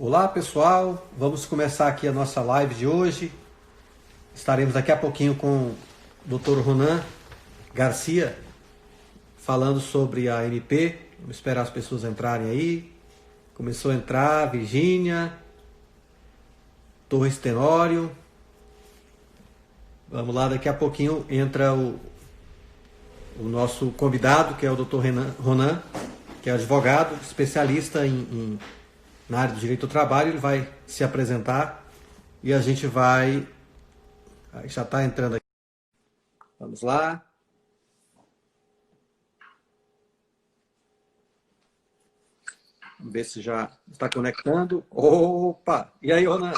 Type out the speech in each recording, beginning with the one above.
Olá pessoal, vamos começar aqui a nossa live de hoje. Estaremos daqui a pouquinho com o Dr. Ronan Garcia falando sobre a MP. Vamos esperar as pessoas entrarem aí. Começou a entrar Virgínia, Torres Tenório. Vamos lá, daqui a pouquinho entra o nosso convidado, que é o Dr. Ronan, que é advogado, especialista na área do direito do trabalho. Ele vai se apresentar e a gente vai... Já está entrando aqui. Vamos lá. Vamos ver se já está conectando. Opa! E aí, Ronan?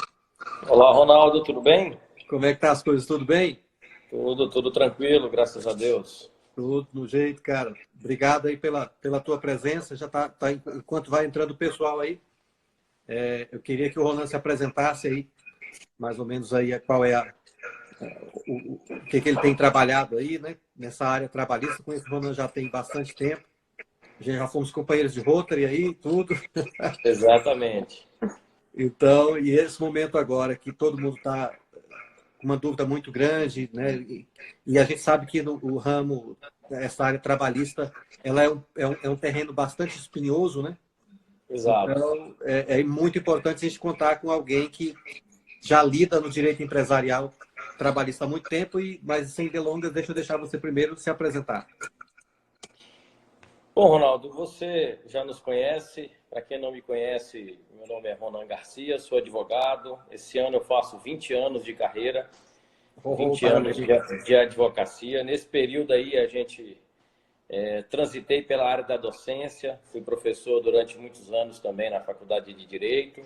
Olá, Ronaldo, tudo bem? Como é que tá as coisas? Tudo bem? Tudo tranquilo, graças a Deus. Tudo no jeito, cara. Obrigado aí pela tua presença. Já tá, enquanto vai entrando o pessoal aí, eu queria que o Ronan se apresentasse aí, mais ou menos aí qual é o que ele tem trabalhado aí, né? Nessa área trabalhista. Com esse Ronan já tem bastante tempo. Já fomos companheiros de Rotary aí, tudo. Exatamente. Então, e esse momento agora que todo mundo está com uma dúvida muito grande, né? E a gente sabe que o ramo, essa área trabalhista, ela é um terreno bastante espinhoso, né? Exato. Então, é muito importante a gente contar com alguém que já lida no direito empresarial trabalhista há muito tempo, mas sem delongas, deixa eu deixar você primeiro se apresentar. Bom, Ronaldo, você já nos conhece. Para quem não me conhece, meu nome é Ronan Garcia, sou advogado. Esse ano eu faço 20 anos de carreira, 20 anos Parabéns. de advocacia. Nesse período aí, a gente transitei pela área da docência, fui professor durante muitos anos também na Faculdade de Direito.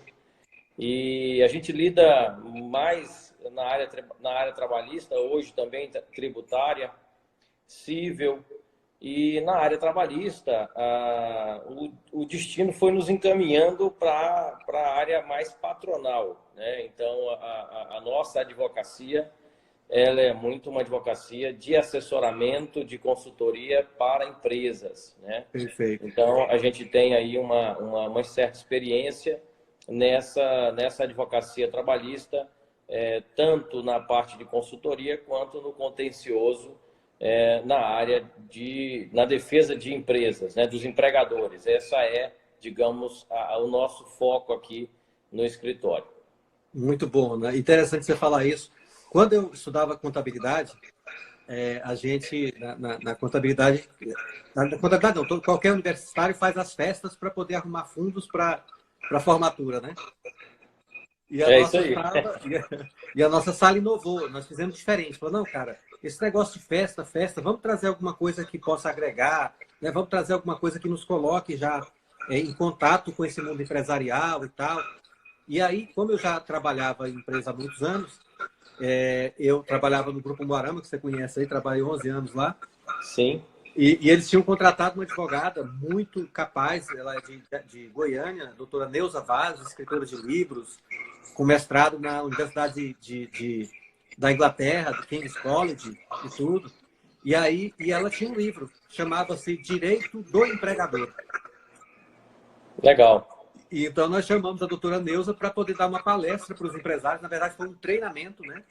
E a gente lida mais na área trabalhista, hoje também tributária, cível. E na área trabalhista, o destino foi nos encaminhando para a área mais patronal, né? Então, a nossa advocacia, ela é muito uma advocacia de assessoramento, de consultoria para empresas, né? Perfeito. Então, a gente tem aí uma certa experiência nessa advocacia trabalhista, tanto na parte de consultoria quanto no contencioso, na defesa de empresas, né, dos empregadores. Essa é, digamos, o nosso foco aqui no escritório. Muito bom, né? Interessante você falar isso. Quando eu estudava contabilidade, a gente, na contabilidade, não, qualquer universitário faz as festas para poder arrumar fundos para a formatura, né? E a É isso nossa aí. sala, e a nossa sala inovou, nós fizemos diferente. Falou, não, cara, esse negócio de festa, vamos trazer alguma coisa que possa agregar, né? Vamos trazer alguma coisa que nos coloque já em contato com esse mundo empresarial e tal. E aí, como eu já trabalhava em empresa há muitos anos, eu trabalhava no Grupo Moarama, que você conhece aí, trabalhei 11 anos lá. Sim. E eles tinham contratado uma advogada muito capaz, ela é de Goiânia, a doutora Neuza Vaz, escritora de livros, com mestrado na Universidade da Inglaterra, do King's College e tudo. E ela tinha um livro, chamava-se Direito do Empregador. Legal. E então nós chamamos a doutora Neuza para poder dar uma palestra para os empresários. Na verdade, foi um treinamento, né?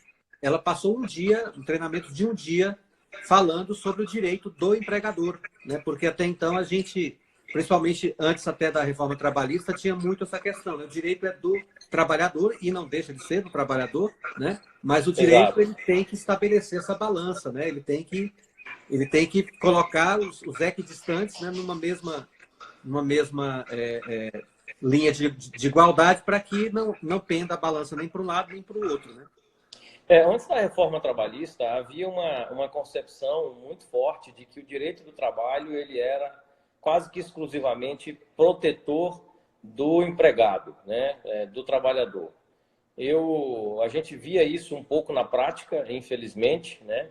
Ela passou um treinamento de um dia, falando sobre o direito do empregador, né? Porque até então a gente, principalmente antes até da reforma trabalhista, tinha muito essa questão, né? O direito é do trabalhador e não deixa de ser do trabalhador, né? Mas o direito Exato. ele tem que estabelecer essa balança, né? Ele tem que colocar os equidistantes, né? numa mesma linha de igualdade para que não penda a balança nem para um lado nem para o outro, né? Antes da reforma trabalhista, havia uma concepção muito forte de que o direito do trabalho ele era quase que exclusivamente protetor do empregado, né, do trabalhador. A gente via isso um pouco na prática, infelizmente, né?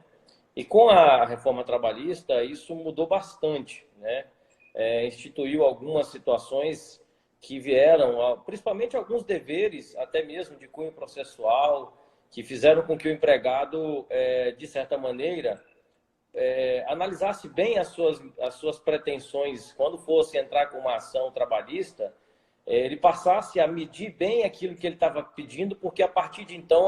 E com a reforma trabalhista, isso mudou bastante, né? Instituiu algumas situações que vieram, principalmente alguns deveres, até mesmo de cunho processual, que fizeram com que o empregado, de certa maneira, analisasse bem as suas pretensões quando fosse entrar com uma ação trabalhista, ele passasse a medir bem aquilo que ele estava pedindo, porque a partir de então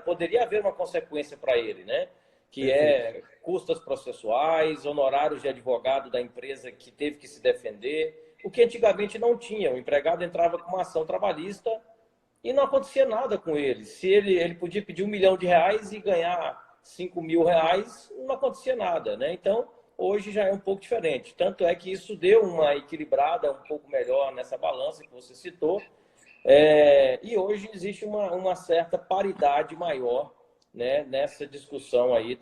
poderia haver uma consequência para ele, né? Que é custas processuais, honorários de advogado da empresa que teve que se defender, o que antigamente não tinha. O empregado entrava com uma ação trabalhista e não acontecia nada com ele. Se ele podia pedir R$ 1.000.000 e ganhar R$ 5.000, não acontecia nada, né? Então, hoje já é um pouco diferente. Tanto é que isso deu uma equilibrada um pouco melhor nessa balança que você citou. E hoje existe uma certa paridade maior, né, nessa discussão aí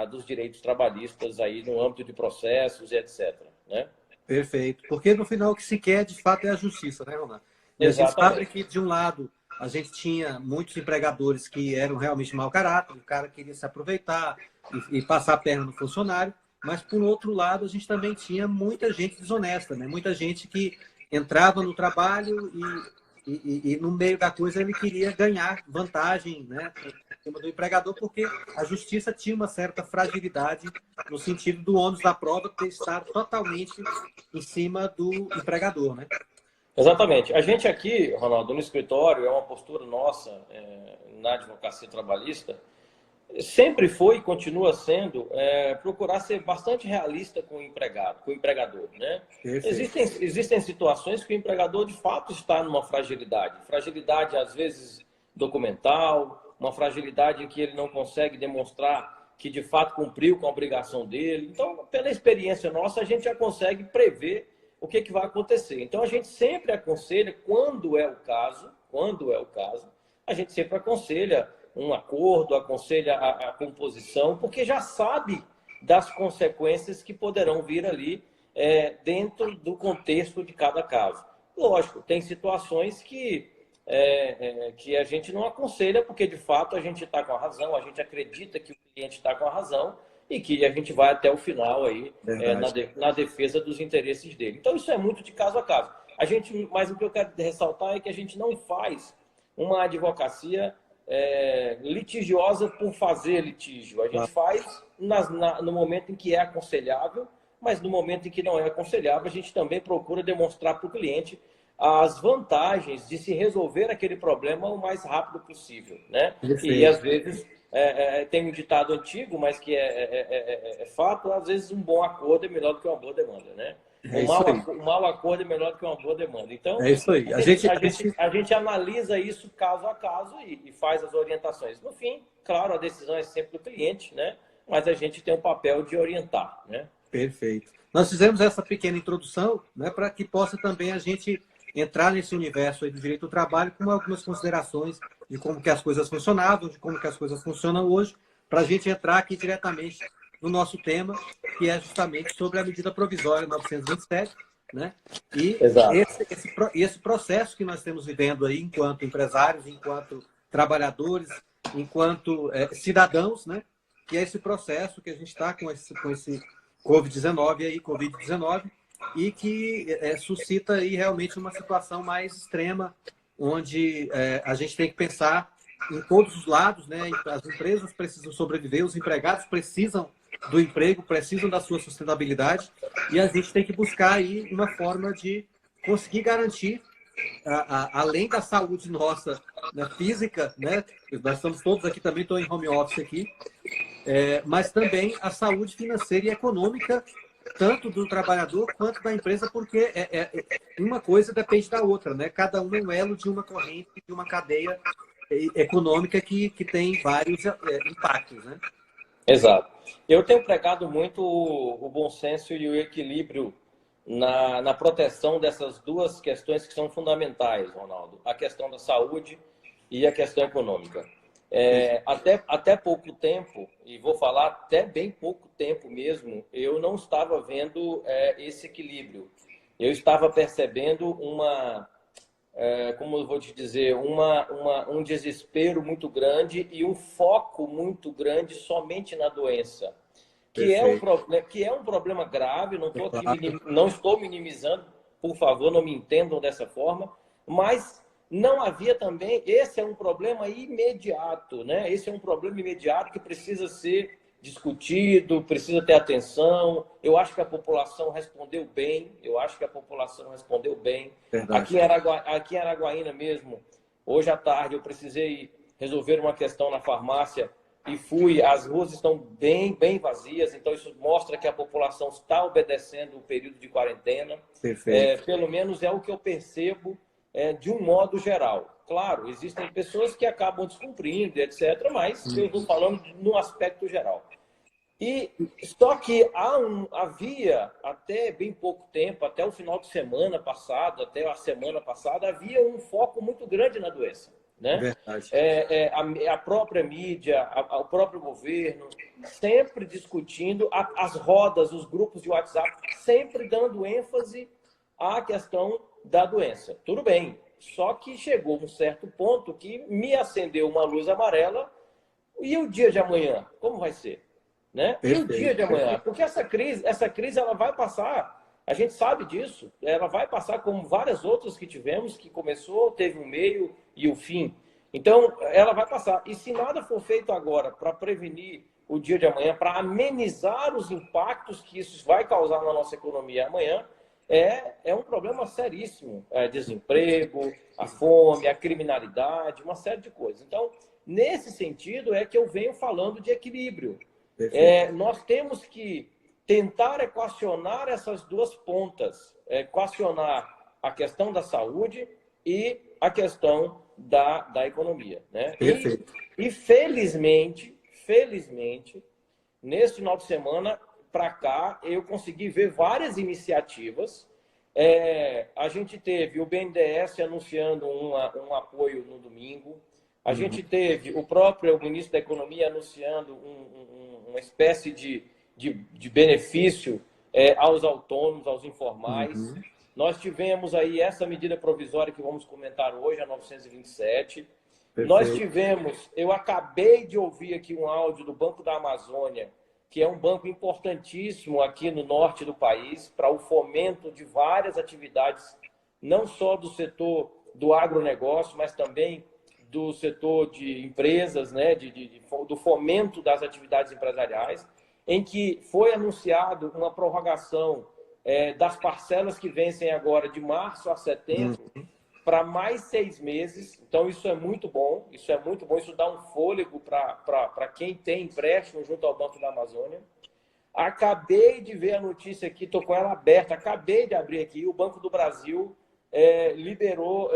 dos direitos trabalhistas aí no âmbito de processos e etc. Né? Perfeito. Porque no final o que se quer, de fato, é a justiça, né, Ronaldo? E a gente sabe que, de um lado, a gente tinha muitos empregadores que eram realmente mau caráter, o cara queria se aproveitar e passar a perna no funcionário, mas, por outro lado, a gente também tinha muita gente desonesta, né? Muita gente que entrava no trabalho e no meio da coisa ele queria ganhar vantagem, né, em cima do empregador, porque a justiça tinha uma certa fragilidade no sentido do ônus da prova ter estado totalmente em cima do empregador, né? Exatamente. A gente aqui, Ronaldo, no escritório, é uma postura nossa na advocacia trabalhista, sempre foi e continua sendo procurar ser bastante realista com o empregado, com o empregador, né? Existem situações que o empregador de fato está numa fragilidade às vezes documental, uma fragilidade em que ele não consegue demonstrar que de fato cumpriu com a obrigação dele. Então, pela experiência nossa, a gente já consegue prever o que vai acontecer. Então, a gente sempre aconselha, quando é o caso, a gente sempre aconselha um acordo, aconselha a composição, porque já sabe das consequências que poderão vir ali dentro do contexto de cada caso. Lógico, tem situações que a gente não aconselha, porque de fato a gente está com a razão, a gente acredita que o cliente está com a razão e que a gente vai até o final aí na defesa dos interesses dele. Então isso é muito de caso a caso. Mas o que eu quero ressaltar é que a gente não faz uma advocacia litigiosa por fazer litígio. A gente faz no momento em que é aconselhável, mas no momento em que não é aconselhável, a gente também procura demonstrar para o cliente as vantagens de se resolver aquele problema o mais rápido possível, né? E às vezes tem um ditado antigo, mas que é fato, às vezes um bom acordo é melhor do que uma boa demanda, né? Um mau acordo é melhor do que uma boa demanda. Então, é isso aí. A gente analisa isso caso a caso e faz as orientações. No fim, claro, a decisão é sempre do cliente, né? Mas a gente tem o papel de orientar, né? Perfeito. Nós fizemos essa pequena introdução, né, para que possa também a gente entrar nesse universo aí do direito do trabalho com algumas considerações de como que as coisas funcionavam, de como que as coisas funcionam hoje, para a gente entrar aqui diretamente no nosso tema, que é justamente sobre a medida provisória 927, né? E esse processo que nós estamos vivendo aí enquanto empresários, enquanto trabalhadores, enquanto cidadãos, né? Que é esse processo que a gente está com esse Covid-19, e que suscita aí realmente uma situação mais extrema, onde a gente tem que pensar em todos os lados, né? As empresas precisam sobreviver, os empregados precisam do emprego, precisam da sua sustentabilidade, e a gente tem que buscar aí uma forma de conseguir garantir, além da saúde nossa, né, física, né? Nós estamos todos aqui, também estou em home office aqui, mas também a saúde financeira e econômica, tanto do trabalhador quanto da empresa, porque uma coisa depende da outra, né? Cada um é um elo de uma corrente, de uma cadeia econômica que tem vários impactos, né? Exato. Eu tenho pregado muito o bom senso e o equilíbrio na proteção dessas duas questões que são fundamentais, Ronaldo. A questão da saúde e a questão econômica. Até pouco tempo, e vou falar até bem pouco tempo mesmo, eu não estava vendo esse equilíbrio. Eu estava percebendo como eu vou te dizer, um desespero muito grande e um foco muito grande somente na doença, que é um problema grave. Não estou minimizando, por favor, não me entendam dessa forma, mas não havia também, esse é um problema imediato, né? Esse é um problema imediato que precisa ser discutido, precisa ter atenção. Eu acho que a população respondeu bem. Verdade. Aqui em Araguaína mesmo, hoje à tarde eu precisei resolver uma questão na farmácia e fui. As ruas estão bem vazias, então isso mostra que a população está obedecendo o período de quarentena. Perfeito. Pelo menos é o que eu percebo de um modo geral. Claro, existem pessoas que acabam descumprindo, etc., mas eu estou falando no aspecto geral. E só que havia, até bem pouco tempo, até o final de semana passado, até a semana passada, havia um foco muito grande na doença. Né? Verdade. A própria mídia, o próprio governo, sempre discutindo, as rodas, os grupos de WhatsApp, sempre dando ênfase à questão da doença. Tudo bem, só que chegou um certo ponto que me acendeu uma luz amarela. E o dia de amanhã, como vai ser? Né? Perfeito, e o dia de amanhã? Porque essa crise ela vai passar, a gente sabe disso, ela vai passar como várias outras que tivemos, que começou, teve um meio e o fim. Então, ela vai passar. E se nada for feito agora para prevenir o dia de amanhã, para amenizar os impactos que isso vai causar na nossa economia amanhã, é um problema seríssimo. Desemprego, a fome, a criminalidade, uma série de coisas. Então, nesse sentido, é que eu venho falando de equilíbrio. Nós temos que tentar equacionar essas duas pontas, equacionar a questão da saúde e a questão da economia. Né? E felizmente, nesse final de semana para cá, eu consegui ver várias iniciativas. A gente teve o BNDES anunciando um apoio no domingo. A gente teve o próprio ministro da Economia anunciando uma espécie de benefício aos autônomos, aos informais. Nós tivemos aí essa medida provisória que vamos comentar hoje, a 927. Perfeito. Nós tivemos, eu acabei de ouvir aqui um áudio do Banco da Amazônia, que é um banco importantíssimo aqui no norte do país, para o fomento de várias atividades, não só do setor do agronegócio, mas também do setor de empresas, né, do fomento das atividades empresariais, em que foi anunciado uma prorrogação das parcelas que vencem agora de março a setembro para mais 6 meses. Então, isso é muito bom, isso dá um fôlego para quem tem empréstimo junto ao Banco da Amazônia. Acabei de ver a notícia aqui, estou com ela aberta, acabei de abrir aqui, o Banco do Brasil liberou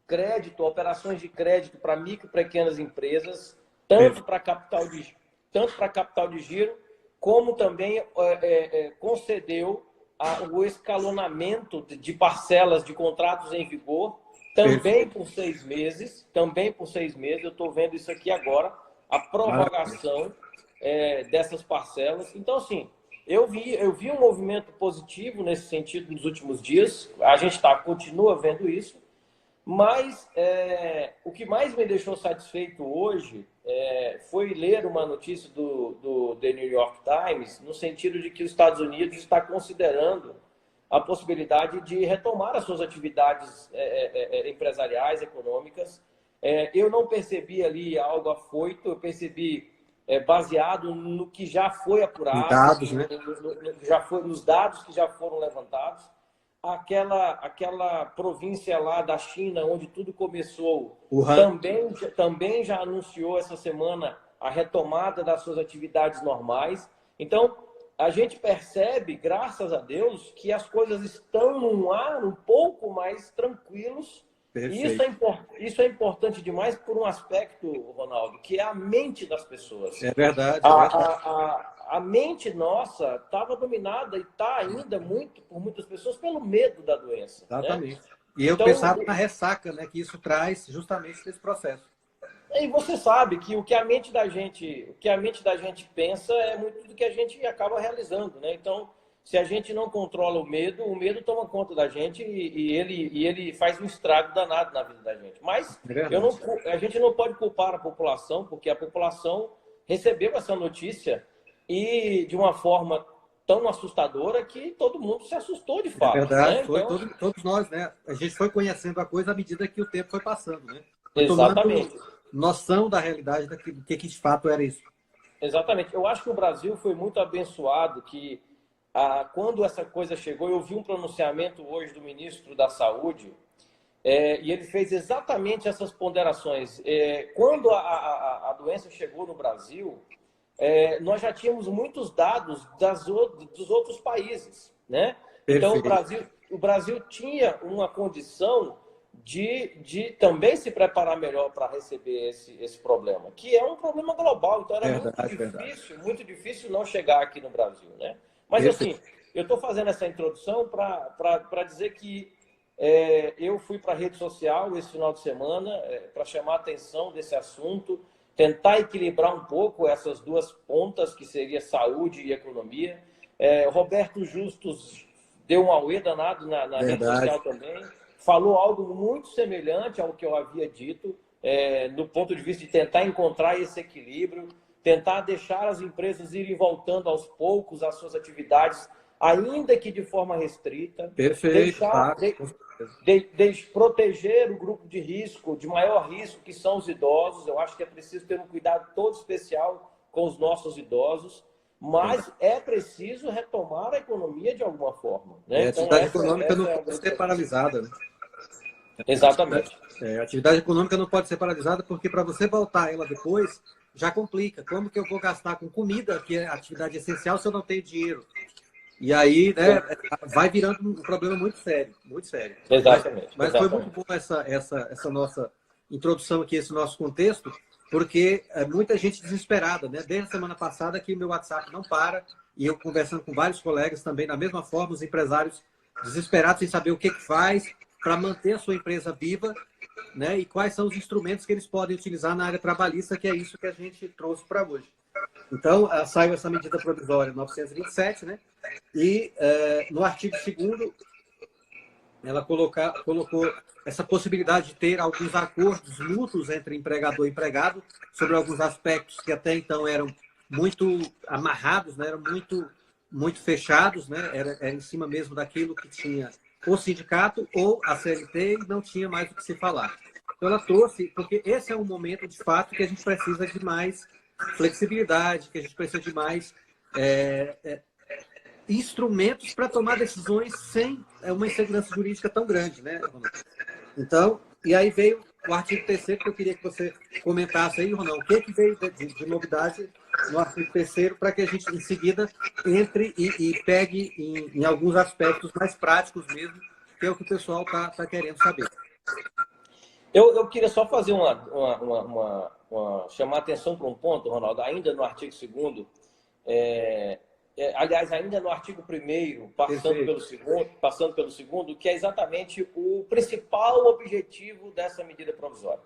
crédito, operações de crédito para micro e pequenas empresas, tanto para capital de giro, como também concedeu o escalonamento de parcelas de contratos em vigor, também por 6 meses. Eu estou vendo isso aqui agora, a prorrogação dessas parcelas. Então, assim, eu vi um movimento positivo nesse sentido nos últimos dias. A gente continua vendo isso. Mas o que mais me deixou satisfeito hoje foi ler uma notícia do The New York Times, no sentido de que os Estados Unidos está considerando a possibilidade de retomar as suas atividades empresariais, econômicas. Eu não percebi ali algo afoito, eu percebi baseado no que já foi apurado, dados, né? nos dados que já foram levantados. Aquela província lá da China, onde tudo começou, também já anunciou essa semana a retomada das suas atividades normais. Então, a gente percebe, graças a Deus, que as coisas estão num ar um pouco mais tranquilos. E isso é importante demais por um aspecto, Ronaldo, que é a mente das pessoas. É verdade. A mente nossa estava dominada e está ainda por muitas pessoas pelo medo da doença. Exatamente. Né? E eu pensava na ressaca, né, que isso traz justamente desse processo. E você sabe que o que a mente da gente pensa é muito do que a gente acaba realizando, né? Então, se a gente não controla o medo toma conta da gente e ele faz um estrago danado na vida da gente. Mas a gente não pode culpar a população, porque a população recebeu essa notícia e de uma forma tão assustadora que todo mundo se assustou de fato. É verdade, né? Então, todos nós, né? A gente foi conhecendo a coisa à medida que o tempo foi passando, né? Exatamente. noção da realidade do que de fato era isso. Exatamente. Eu acho que o Brasil foi muito abençoado que, quando essa coisa chegou, eu vi um pronunciamento hoje do ministro da Saúde, e ele fez exatamente essas ponderações. Quando a doença chegou no Brasil, nós já tínhamos muitos dados dos outros países, né? Então, o Brasil tinha uma condição de também se preparar melhor para receber esse problema, que é um problema global. Então, era muito difícil não chegar aqui no Brasil, né? Mas, assim, eu estou fazendo essa introdução para dizer que eu fui para a rede social esse final de semana para chamar a atenção desse assunto, tentar equilibrar um pouco essas duas pontas, que seria saúde e economia. Roberto Justus deu um auê danado na rede social também, falou algo muito semelhante ao que eu havia dito, do ponto de vista de tentar encontrar esse equilíbrio, tentar deixar as empresas irem voltando aos poucos às suas atividades, ainda que de forma restrita. Proteger o grupo de risco, de maior risco, que são os idosos. Eu acho que é preciso ter um cuidado todo especial com os nossos idosos, mas é preciso retomar a economia de alguma forma, né? A atividade econômica não pode ser paralisada, né? Exatamente. A atividade econômica não pode ser paralisada, porque para você voltar ela depois, já complica. Como que eu vou gastar com comida, que é atividade essencial, se eu não tenho dinheiro? E aí, né, vai virando um problema muito sério, muito sério. Exatamente. Mas foi muito bom essa nossa introdução aqui, esse nosso contexto, porque muita gente desesperada, né? Desde a semana passada que meu WhatsApp não para, e eu conversando com vários colegas também, da mesma forma, os empresários desesperados sem saber o que faz para manter a sua empresa viva, né? E quais são os instrumentos que eles podem utilizar na área trabalhista, que é isso que a gente trouxe para hoje. Então, saiu essa medida provisória 927, né? E no artigo 2º, ela colocou essa possibilidade de ter alguns acordos mútuos entre empregador e empregado sobre alguns aspectos que até então eram muito amarrados, né? Eram muito fechados, né? Era em cima mesmo daquilo que tinha o sindicato ou a CLT, e não tinha mais o que se falar. Então, ela trouxe, porque esse é um momento, de fato, que a gente precisa de mais flexibilidade, que a gente precisa de mais instrumentos para tomar decisões sem uma insegurança jurídica tão grande, né, Ronaldo? Então, e aí veio o artigo 3º, que eu queria que você comentasse aí, Ronaldo, o que veio de novidade no artigo 3º, para que a gente, em seguida, entre e pegue em alguns aspectos mais práticos mesmo, que é o que o pessoal está querendo saber. Eu queria só fazer chamar a atenção para um ponto, Ronaldo, ainda no artigo 2º, aliás, ainda no artigo 1º, passando pelo 2º, que é exatamente o principal objetivo dessa medida provisória.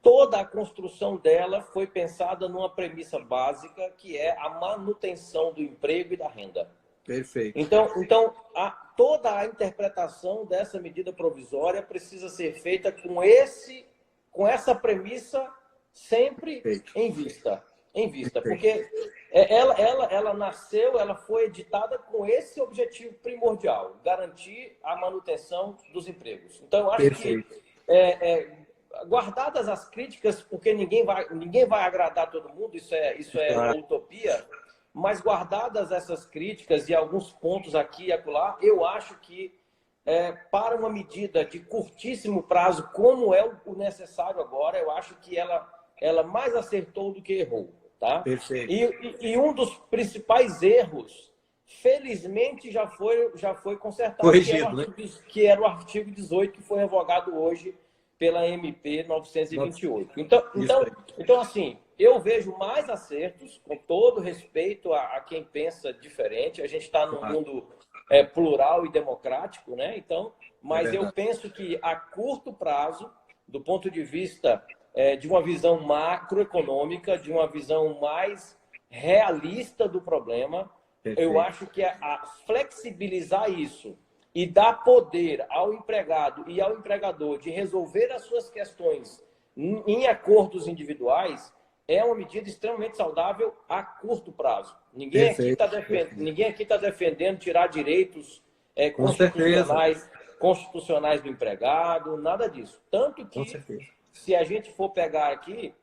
Toda a construção dela foi pensada numa premissa básica, que é a manutenção do emprego e da renda. Perfeito. Então toda a interpretação dessa medida provisória precisa ser feita com essa premissa sempre em vista. Porque ela nasceu, ela foi editada com esse objetivo primordial, garantir a manutenção dos empregos. Então, eu acho que, guardadas as críticas, porque ninguém vai agradar todo mundo, isso é uma utopia, mas guardadas essas críticas e alguns pontos aqui e acolá, eu acho que para uma medida de curtíssimo prazo, como é o necessário agora, eu acho que ela mais acertou do que errou. Tá? Perfeito. E um dos principais erros, felizmente, já foi consertado, corrigido, que era o artigo 18, que foi revogado hoje pela MP 928. Então, assim, eu vejo mais acertos, com todo respeito a quem pensa diferente. A gente está num mundo plural e democrático, né? Então, mas eu penso que a curto prazo, do ponto de vista de uma visão macroeconômica, de uma visão mais realista do problema, eu acho que flexibilizar isso e dar poder ao empregado e ao empregador de resolver as suas questões em acordos individuais é uma medida extremamente saudável a curto prazo. Ninguém aqui está defendendo tirar direitos constitucionais do empregado, nada disso. Tanto que se a gente for pegar aqui,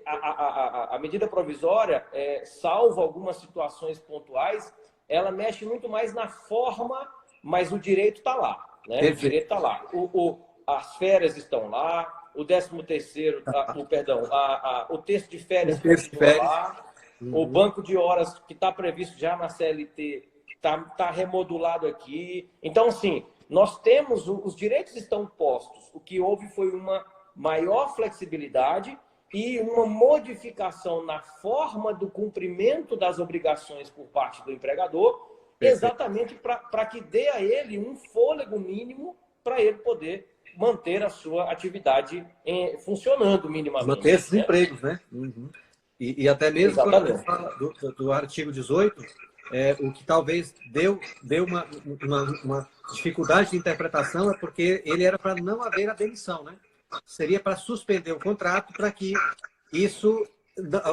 a medida provisória, salvo algumas situações pontuais, ela mexe muito mais na forma, mas o direito está lá. Né? O direito está lá. As férias estão lá, o 13º, o texto de férias continua lá, o banco de horas que está previsto já na CLT está remodulado aqui. Então, assim, nós temos, os direitos estão postos. O que houve foi uma maior flexibilidade e uma modificação na forma do cumprimento das obrigações por parte do empregador, exatamente para que dê a ele um fôlego mínimo para ele poder manter a sua atividade funcionando minimamente. Manter esses empregos, né? E até mesmo quando a gente fala do artigo 18, o que talvez deu uma dificuldade de interpretação é porque ele era para não haver a demissão, né? Seria para suspender o contrato para que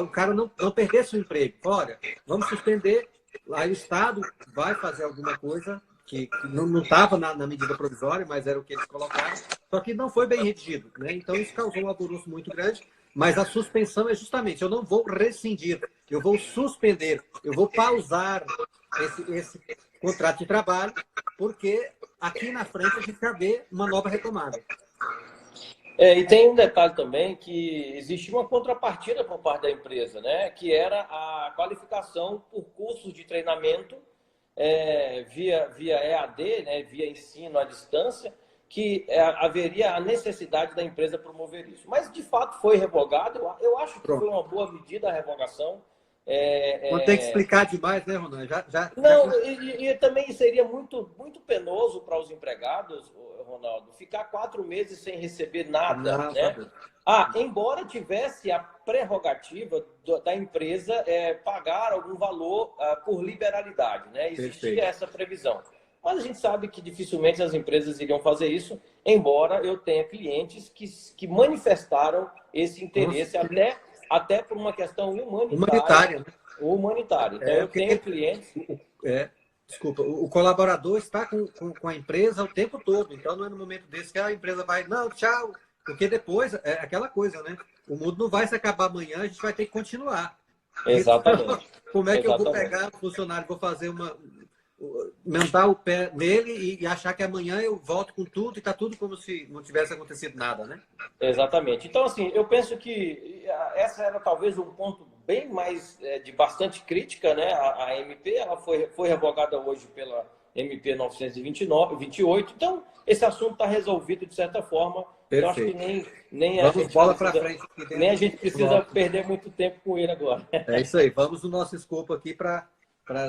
o cara não perdesse o emprego. Olha, vamos suspender, aí o Estado vai fazer alguma coisa que não estava na medida provisória, mas era o que eles colocaram, só que não foi bem redigido, né? Então isso causou um alvoroço muito grande, mas a suspensão é justamente, eu não vou rescindir, eu vou suspender, eu vou pausar esse contrato de trabalho, porque aqui na frente a gente vai ver uma nova retomada. E tem um detalhe também que existia uma contrapartida por parte da empresa, né? Que era a qualificação por cursos de treinamento via EAD, né? Via ensino à distância, que haveria a necessidade da empresa promover isso. Mas, de fato, foi revogado. Eu acho que foi uma boa medida a revogação. Não tem que explicar demais, né, Ronan? E também seria muito, muito penoso para os empregados, Ronaldo, ficar 4 meses sem receber nada, né? Embora tivesse a prerrogativa da empresa pagar algum valor por liberalidade, né? Existia essa previsão. Mas a gente sabe que dificilmente as empresas iriam fazer isso, embora eu tenha clientes que manifestaram esse interesse até por uma questão humanitária. Humanitária. Então, eu tenho clientes... Desculpa, o colaborador está com a empresa o tempo todo, então não é no momento desse que a empresa vai, não, tchau, porque depois é aquela coisa, né? O mundo não vai se acabar amanhã, a gente vai ter que continuar. Exatamente. Então, como é que eu vou pegar o funcionário, vou fazer mentar o pé nele e achar que amanhã eu volto com tudo e está tudo como se não tivesse acontecido nada, né? Exatamente. Então, assim, eu penso que essa era talvez um ponto bem mais de bastante crítica, né? A MP, ela foi revogada hoje pela MP 928. Então, esse assunto está resolvido de certa forma. Perfeito. Eu acho que nem a gente precisa perder muito tempo com ele agora. É isso aí. Vamos no nosso escopo aqui para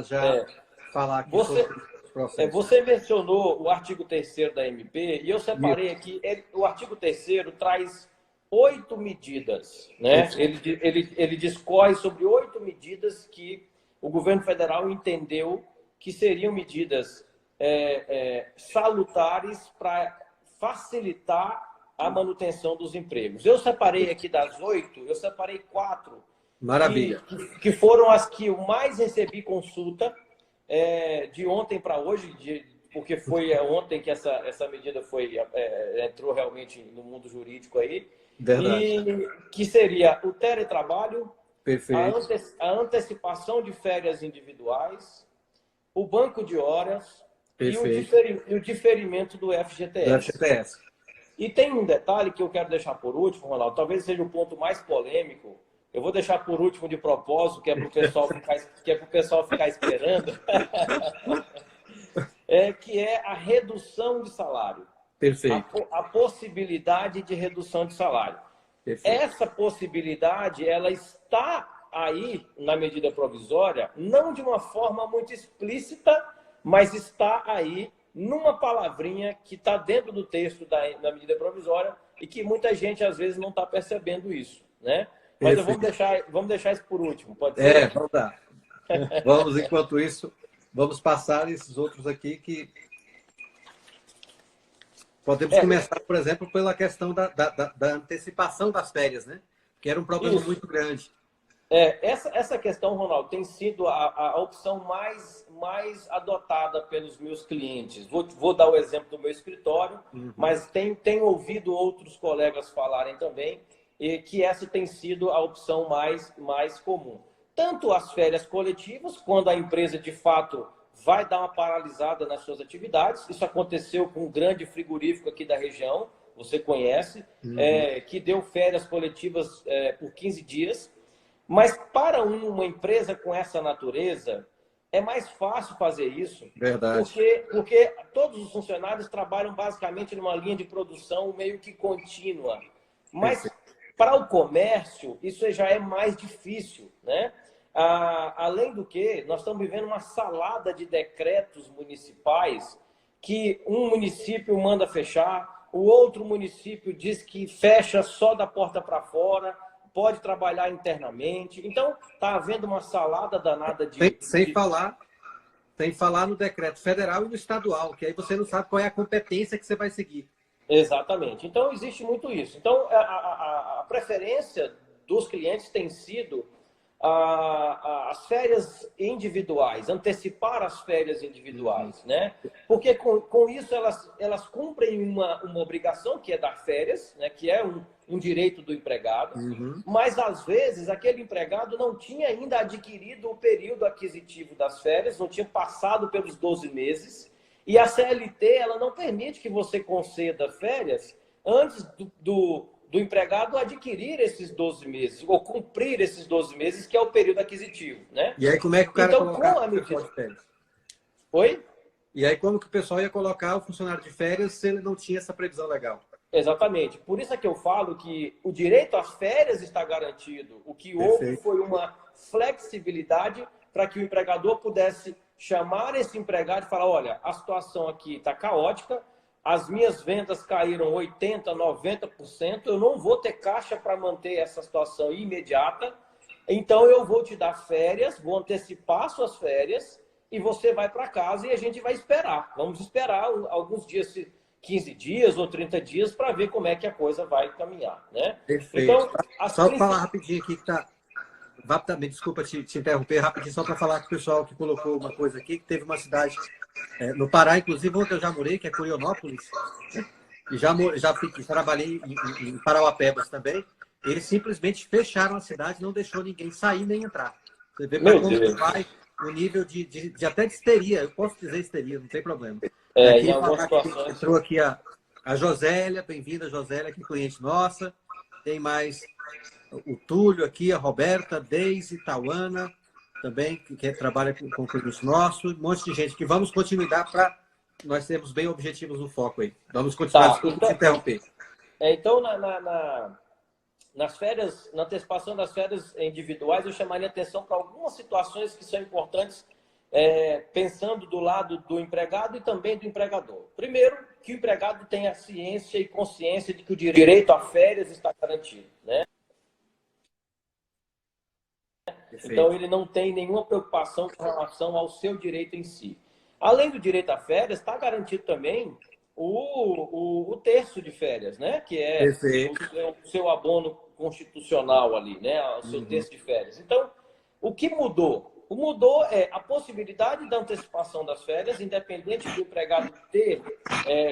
já falar aqui sobre os processos. Você mencionou o artigo 3º da MP e eu separei aqui. O artigo 3º traz 8 medidas, né? Ele discorre sobre 8 medidas que o governo federal entendeu que seriam medidas salutares para facilitar a manutenção dos empregos. Eu separei aqui das 8, eu separei 4. Maravilha. Que foram as que eu mais recebi consulta de ontem para hoje, porque foi ontem que essa medida entrou realmente no mundo jurídico aí. Verdade. E que seria o teletrabalho, perfeito, a antecipação de férias individuais, o banco de horas e o diferimento do FGTS. E tem um detalhe que eu quero deixar por último, Ronaldo, talvez seja o ponto mais polêmico. Eu vou deixar por último de propósito, que é para o pessoal ficar esperando, que é a redução de salário. Perfeito. A possibilidade de redução de salário. Perfeito. Essa possibilidade, ela está aí na medida provisória, não de uma forma muito explícita, mas está aí numa palavrinha que está dentro do texto da medida provisória e que muita gente, às vezes, não está percebendo isso, né? Mas vamos deixar isso por último, pode ser? Vamos dar. Vamos, enquanto isso, vamos passar esses outros aqui que... Podemos começar, por exemplo, pela questão da antecipação das férias, né? Que era um problema muito grande. Essa questão, Ronaldo, tem sido a opção mais adotada pelos meus clientes. Vou dar o exemplo do meu escritório, mas tem ouvido outros colegas falarem também que essa tem sido a opção mais comum. Tanto as férias coletivas, quando a empresa, de fato, vai dar uma paralisada nas suas atividades. Isso aconteceu com um grande frigorífico aqui da região, você conhece, que deu férias coletivas por 15 dias. Mas para uma empresa com essa natureza, é mais fácil fazer isso. Verdade. Porque todos os funcionários trabalham basicamente numa linha de produção meio que contínua. Mas para o comércio, isso já é mais difícil, né? Além do que, nós estamos vivendo uma salada de decretos municipais que um município manda fechar, o outro município diz que fecha só da porta para fora, pode trabalhar internamente. Então, está havendo uma salada danada de... Sem falar no decreto federal e no estadual, que aí você não sabe qual é a competência que você vai seguir. Exatamente. Então, existe muito isso. Então, a preferência dos clientes tem sido as férias individuais, antecipar as férias individuais, né? Porque com isso elas cumprem uma obrigação, que é dar férias, né? Que é um direito do empregado, mas às vezes aquele empregado não tinha ainda adquirido o período aquisitivo das férias, não tinha passado pelos 12 meses, e a CLT ela não permite que você conceda férias antes do empregado adquirir esses 12 meses, ou cumprir esses 12 meses, que é o período aquisitivo, né? E aí como é que o cara colocar o pessoal de férias? Oi? E aí como que o pessoal ia colocar o funcionário de férias se ele não tinha essa previsão legal? Exatamente. Por isso é que eu falo que o direito às férias está garantido. O que houve foi uma flexibilidade para que o empregador pudesse chamar esse empregado e falar, olha, a situação aqui está caótica, as minhas vendas caíram 80%, 90%, eu não vou ter caixa para manter essa situação imediata, então eu vou te dar férias, vou antecipar suas férias e você vai para casa e a gente vai esperar. Vamos esperar alguns dias, 15 dias ou 30 dias, para ver como é que a coisa vai caminhar, né? Perfeito. Então, só para falar rapidinho aqui que está... Rapidamente, desculpa te interromper rapidinho, só para falar com o pessoal que colocou uma coisa aqui, que teve uma cidade no Pará, inclusive, onde eu já morei, que é Curionópolis, e já trabalhei em Parauapebas também. Eles simplesmente fecharam a cidade, não deixou ninguém sair nem entrar. Você vê para como vai o nível de até de histeria. Eu posso dizer histeria, não tem problema. Em algumas situações... Entrou aqui a Josélia, bem-vinda, Josélia, que é cliente nossa. Tem mais o Túlio aqui, a Roberta, Deise, Tauana, também, que trabalha com produtos nossos, um monte de gente que vamos continuar para nós termos bem objetivos no foco aí. Vamos continuar, desculpa te interromper. Então, nas férias, na antecipação das férias individuais, eu chamaria atenção para algumas situações que são importantes, pensando do lado do empregado e também do empregador. Primeiro, que o empregado tenha ciência e consciência de que o direito a férias está garantido, né? Perfeito. Então, ele não tem nenhuma preocupação com relação ao seu direito em si. Além do direito a férias, está garantido também o terço de férias, né? Que é o seu abono constitucional ali, né? O seu terço de férias. Então, o que mudou? O mudou é a possibilidade da antecipação das férias, independente do empregado ter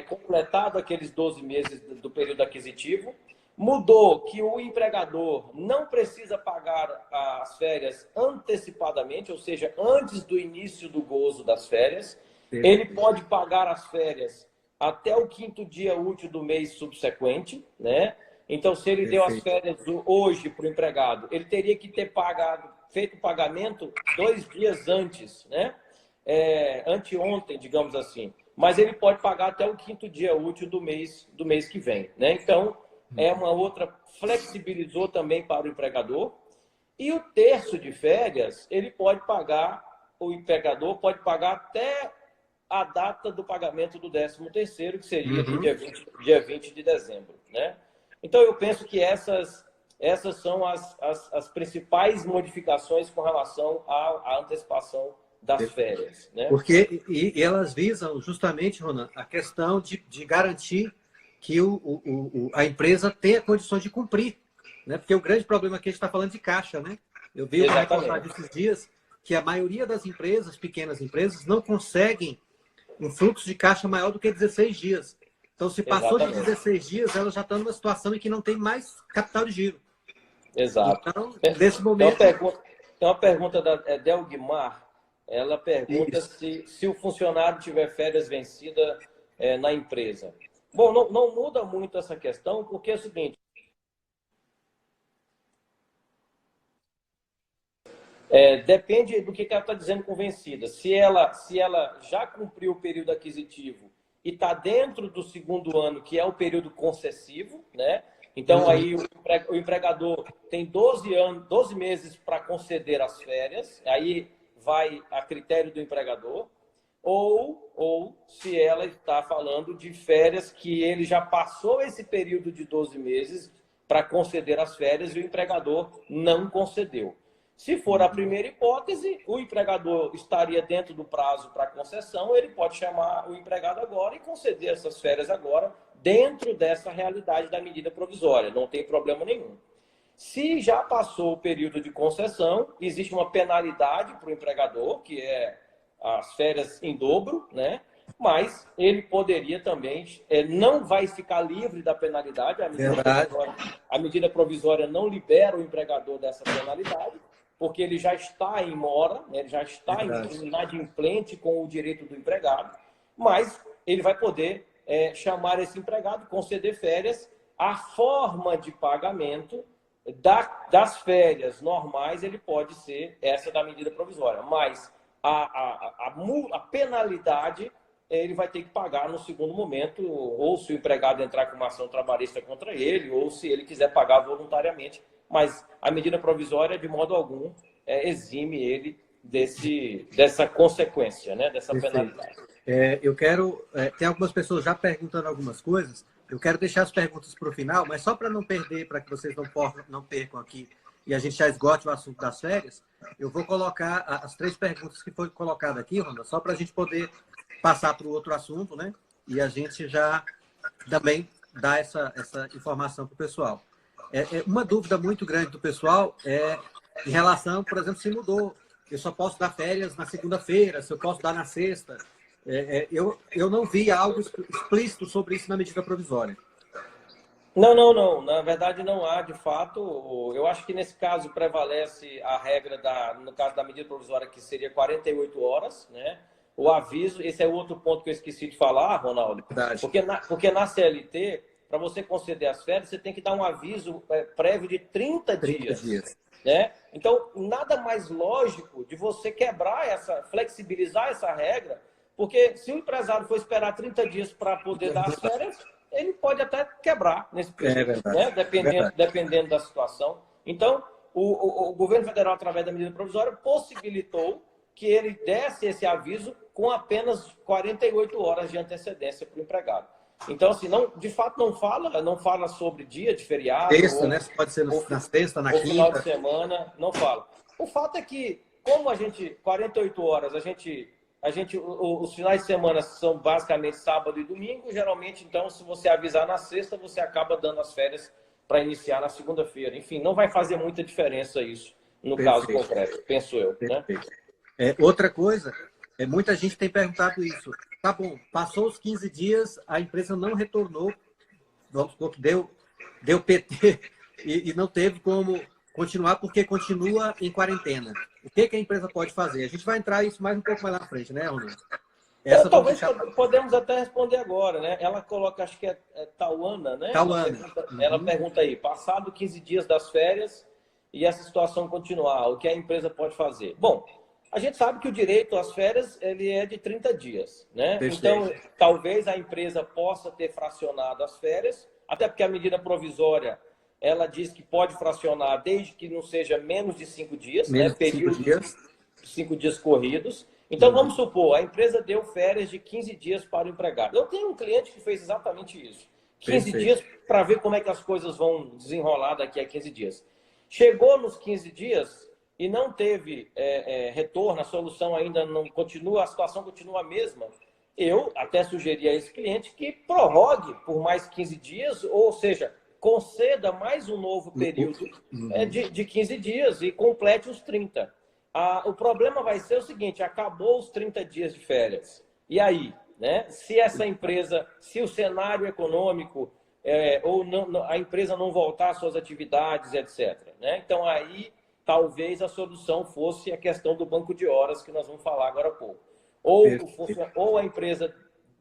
completado aqueles 12 meses do período aquisitivo. Mudou que o empregador não precisa pagar as férias antecipadamente, ou seja, antes do início do gozo das férias. Ele pode pagar as férias até o 5º dia útil do mês subsequente, né? Então, se ele deu as férias hoje para o empregado, ele teria que ter feito o pagamento 2 dias antes, né? Anteontem, digamos assim. Mas ele pode pagar até o 5º dia útil do mês que vem, né? Então, uma outra, flexibilizou também para o empregador. E o terço de férias, o empregador pode pagar até a data do pagamento do 13º, que seria dia 20 de dezembro, né? Então, eu penso que essas são as principais modificações com relação à antecipação das férias, né? Porque elas visam justamente, Ronan, a questão de garantir que a empresa tenha condições de cumprir, né? Porque o grande problema aqui a gente está falando de caixa, né? Eu vi uma reportagem esses dias que a maioria das empresas, pequenas empresas, não conseguem um fluxo de caixa maior do que 16 dias. Então, se passou de 16 dias, ela já está numa situação em que não tem mais capital de giro. Exato. Então, nesse momento... Tem uma pergunta da Delguimar. Ela pergunta se o funcionário tiver férias vencidas na empresa. Bom, não muda muito essa questão, porque é o seguinte, depende do que ela está dizendo com vencida. Se ela já cumpriu o período aquisitivo e está dentro do segundo ano, que é o período concessivo, né? Então, aí o empregador tem 12 meses para conceder as férias, aí vai a critério do empregador, ou se ela está falando de férias que ele já passou esse período de 12 meses para conceder as férias e o empregador não concedeu. Se for a primeira hipótese, o empregador estaria dentro do prazo para concessão, ele pode chamar o empregado agora e conceder essas férias agora, dentro dessa realidade da medida provisória, não tem problema nenhum. Se já passou o período de concessão, existe uma penalidade para o empregador, que é as férias em dobro, né? Mas ele poderia também, não vai ficar livre da penalidade, a medida provisória não libera o empregador dessa penalidade, porque ele já está em mora, né? Ele já está inadimplente com o direito do empregado, mas ele vai poder chamar esse empregado, conceder férias. A forma de pagamento das férias normais ele pode ser essa da medida provisória, mas a penalidade ele vai ter que pagar no segundo momento, ou se o empregado entrar com uma ação trabalhista contra ele, ou se ele quiser pagar voluntariamente. Mas a medida provisória, de modo algum, exime ele dessa consequência, né? Dessa penalidade. Tem algumas pessoas já perguntando algumas coisas. Eu quero deixar as perguntas para o final, mas só para não perder, para que vocês não percam aqui e a gente já esgote o assunto das férias, eu vou colocar as 3 perguntas que foram colocadas aqui, Ronda, só para a gente poder passar para o outro assunto, né? E a gente já também dá essa informação para o pessoal. Uma dúvida muito grande do pessoal em relação, por exemplo, se mudou. Eu só posso dar férias na segunda-feira, se eu posso dar na sexta. Eu não vi algo explícito sobre isso na medida provisória. Não. Na verdade, não há, de fato. Eu acho que nesse caso prevalece a regra, no caso da medida provisória, que seria 48 horas, né? O aviso, esse é outro ponto que eu esqueci de falar, Ronaldo. Porque na CLT, para você conceder as férias, você tem que dar um aviso prévio de 30 dias. Né? Então, nada mais lógico de você flexibilizar essa regra, porque se o empresário for esperar 30 dias para poder dar as férias, ele pode até quebrar nesse período, né? Dependendo da situação. Então, o governo federal, através da medida provisória, possibilitou que ele desse esse aviso com apenas 48 horas de antecedência para o empregado. Então, assim, de fato, não fala sobre dia de feriado. Sexta, né? Pode ser na sexta, na quinta. Final de semana, não fala. O fato é que, como 48 horas, os finais de semana são basicamente sábado e domingo, geralmente, então, se você avisar na sexta, você acaba dando as férias para iniciar na segunda-feira. Enfim, não vai fazer muita diferença isso, no caso concreto, penso eu. Né? Outra coisa, muita gente tem perguntado isso. Tá bom, passou os 15 dias, a empresa não retornou, vamos supor que deu PT e não teve como continuar porque continua em quarentena. O que a empresa pode fazer? A gente vai entrar isso mais um pouco mais na frente, né, Ronaldo? Talvez podemos até responder agora, né? Ela coloca, acho que é Tauana, né? Ela pergunta aí, passado 15 dias das férias e essa situação continuar, o que a empresa pode fazer? Bom, a gente sabe que o direito às férias ele é de 30 dias, né? Então, talvez a empresa possa ter fracionado as férias, até porque a medida provisória, ela diz que pode fracionar desde que não seja menos de 5 dias, né? Período de 5 dias corridos. Então, vamos supor, a empresa deu férias de 15 dias para o empregado. Eu tenho um cliente que fez exatamente isso. 15 dias para ver como é que as coisas vão desenrolar daqui a 15 dias. Chegou nos 15 dias e não teve retorno, a solução ainda não continua, a situação continua a mesma. Eu até sugeri a esse cliente que prorrogue por mais 15 dias, ou seja, conceda mais um novo período de 15 dias e complete os 30. O problema vai ser o seguinte, acabou os 30 dias de férias. E aí? Né? Se essa empresa, se o cenário econômico ou não, a empresa não voltar às suas atividades, etc. Né? Então, aí, talvez a solução fosse a questão do banco de horas, que nós vamos falar agora há pouco. Ou a empresa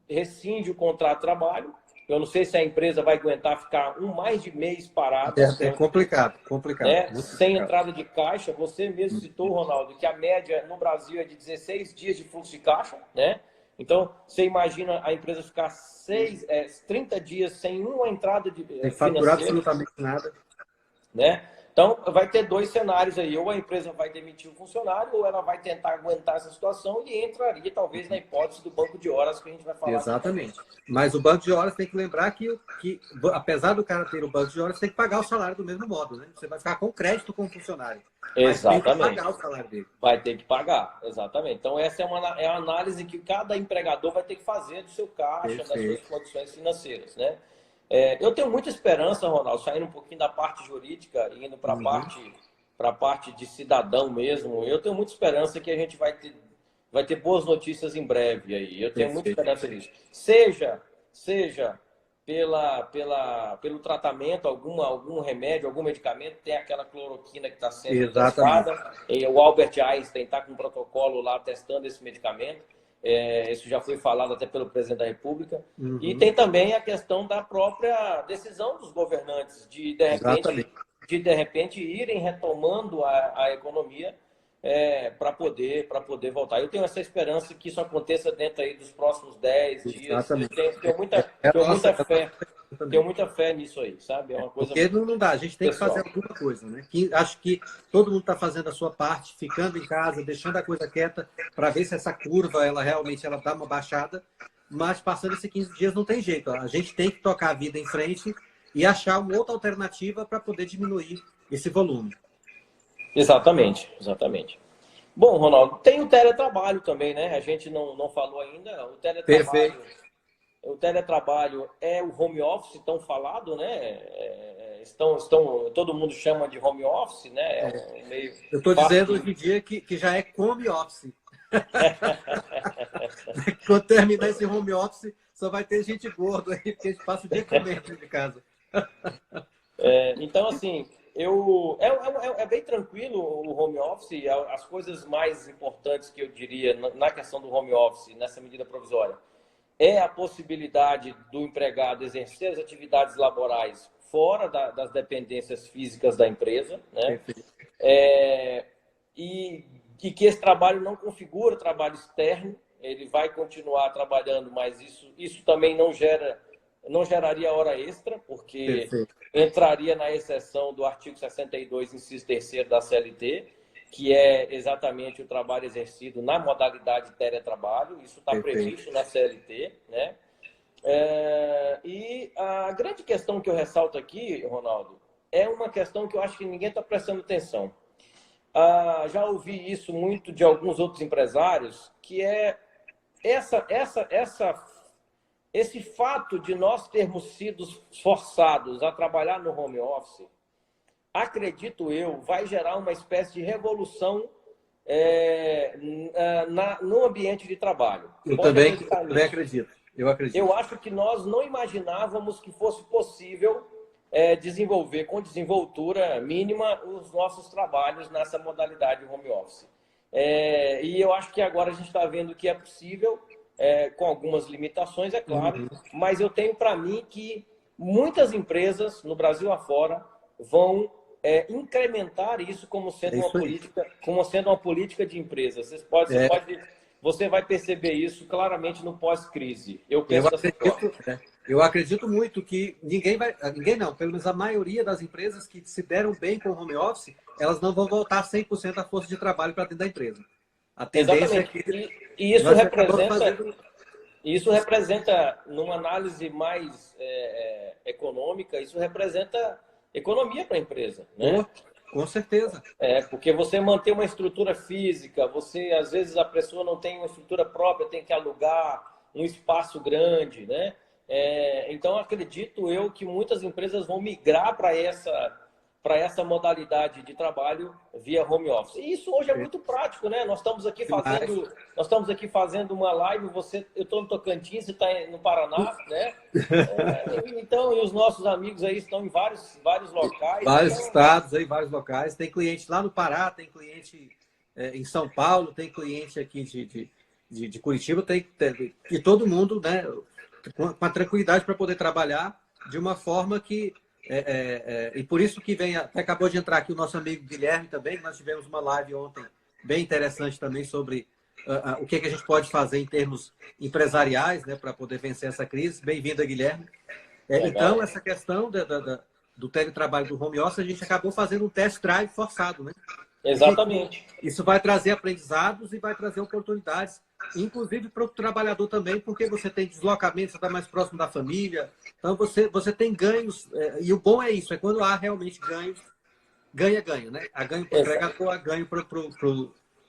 rescinde o contrato de trabalho. Eu não sei se a empresa vai aguentar ficar mais de mês parada. É complicado, complicado. Né? Sem entrada de caixa. Você mesmo citou, Ronaldo, que a média no Brasil é de 16 dias de fluxo de caixa, né? Então, você imagina a empresa ficar 30 dias sem uma entrada de sem faturar absolutamente nada. Né? Então, vai ter dois cenários aí. Ou a empresa vai demitir o funcionário, ou ela vai tentar aguentar essa situação e entraria, talvez, na hipótese do banco de horas que a gente vai falar. Exatamente. Mas o banco de horas tem que lembrar que, apesar do cara ter o banco de horas, tem que pagar o salário do mesmo modo, né? Você vai ficar com crédito com o funcionário. Exatamente. Mas tem que pagar o salário dele. Vai ter que pagar, exatamente. Então, essa é a análise que cada empregador vai ter que fazer do seu caixa, das suas condições financeiras, né? Eu tenho muita esperança, Ronaldo, saindo um pouquinho da parte jurídica e indo para a parte de cidadão mesmo. Eu tenho muita esperança que a gente vai ter boas notícias em breve aí. Eu tenho muita esperança nisso. Seja pelo tratamento, algum remédio, algum medicamento, tem aquela cloroquina que está sendo testada. E o Albert Einstein está com um protocolo lá testando esse medicamento. Isso já foi falado até pelo presidente da República. E tem também a questão da própria decisão dos governantes de repente irem retomando a economia para poder voltar. Eu tenho essa esperança que isso aconteça dentro aí dos próximos 10 dias. Tenho muita fé nisso aí, sabe? É uma coisa. Porque não dá, a gente tem que fazer alguma coisa, né? Acho que todo mundo está fazendo a sua parte, ficando em casa, deixando a coisa quieta, para ver se essa curva ela realmente dá uma baixada. Mas passando esses 15 dias não tem jeito. A gente tem que tocar a vida em frente e achar uma outra alternativa para poder diminuir esse volume. Exatamente. Bom, Ronaldo, tem o teletrabalho também, né? A gente não falou ainda. O teletrabalho. Perfeito. O teletrabalho é o home office tão falado, né? Todo mundo chama de home office, né? Eu estou dizendo hoje em dia que já é home office. Quando terminar esse home office, só vai ter gente gorda aí, porque a gente passa o dia comendo de casa. Então, assim, é bem tranquilo o home office. As coisas mais importantes que eu diria na questão do home office, nessa medida provisória, é a possibilidade do empregado exercer as atividades laborais fora das dependências físicas da empresa, né? E que esse trabalho não configura trabalho externo, ele vai continuar trabalhando, mas isso também não geraria hora extra, porque entraria na exceção do artigo 62, inciso 3º da CLT, que é exatamente o trabalho exercido na modalidade teletrabalho. Isso está previsto na CLT, né? E a grande questão que eu ressalto aqui, Ronaldo, é uma questão que eu acho que ninguém está prestando atenção. Já ouvi isso muito de alguns outros empresários, que é esse fato de nós termos sido forçados a trabalhar no home office, acredito eu, vai gerar uma espécie de revolução no ambiente de trabalho. Eu também acredito. Eu acho que nós não imaginávamos que fosse possível desenvolver com desenvoltura mínima os nossos trabalhos nessa modalidade home office. E eu acho que agora a gente está vendo que é possível, com algumas limitações, é claro, mas eu tenho para mim que muitas empresas, no Brasil afora, vão incrementar isso como sendo uma política de empresa. Você vai perceber isso claramente no pós-crise. Eu acredito muito que ninguém não, pelo menos a maioria das empresas que se deram bem com o home office, elas não vão voltar 100% à força de trabalho para dentro da empresa. A tendência é que isso representa, numa análise mais econômica, isso representa economia para a empresa, né? Com certeza. Porque você manter uma estrutura física, às vezes a pessoa não tem uma estrutura própria, tem que alugar um espaço grande, né? Então, acredito eu que muitas empresas vão migrar para essa modalidade de trabalho via home office. E isso hoje é muito prático, né? Nós estamos aqui fazendo uma live, eu estou no Tocantins, você está no Paraná, né? Então, e os nossos amigos aí estão em vários locais. Vários estados aí, vários locais. Tem cliente lá no Pará, tem cliente em São Paulo, tem cliente aqui de Curitiba, e todo mundo, né, com a tranquilidade para poder trabalhar de uma forma que e por isso que até acabou de entrar aqui o nosso amigo Guilherme também, nós tivemos uma live ontem bem interessante também sobre o que a gente pode fazer em termos empresariais, né, para poder vencer essa crise. Bem-vindo, Guilherme. Então, essa questão do teletrabalho, do home office, a gente acabou fazendo um test drive forçado, né? Exatamente. Isso vai trazer aprendizados e vai trazer oportunidades, inclusive para o trabalhador também, porque você tem deslocamento, você está mais próximo da família, então você tem ganhos, e o bom é isso, é quando há realmente ganhos, ganha-ganha, né? Há ganho para o empregador, há ganho para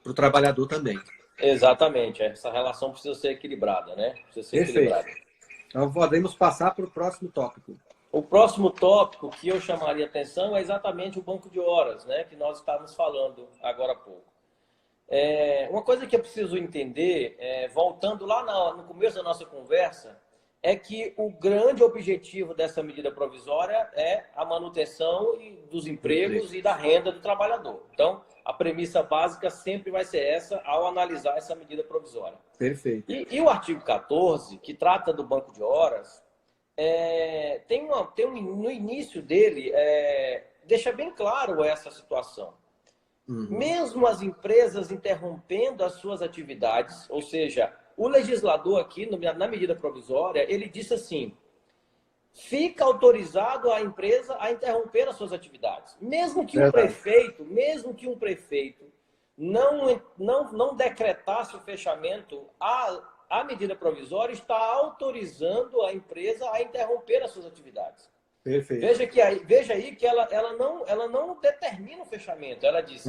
o trabalhador também. Exatamente, essa relação precisa ser equilibrada, né? Precisa ser equilibrada. Então, podemos passar para o próximo tópico. O próximo tópico que eu chamaria atenção é exatamente o banco de horas, né? Que nós estávamos falando agora há pouco. Uma coisa que eu preciso entender, voltando lá no começo da nossa conversa, é que o grande objetivo dessa medida provisória é a manutenção dos empregos e da renda do trabalhador. Então, a premissa básica sempre vai ser essa ao analisar essa medida provisória. Perfeito. E o artigo 14, que trata do banco de horas, no início dele, deixa bem claro essa situação. Mesmo as empresas interrompendo as suas atividades, ou seja, o legislador aqui, na medida provisória, ele disse assim, fica autorizado a empresa a interromper as suas atividades. Mesmo que um prefeito não decretasse o fechamento, a medida provisória está autorizando a empresa a interromper as suas atividades. Perfeito. Veja aí que ela não determina o fechamento. Ela diz,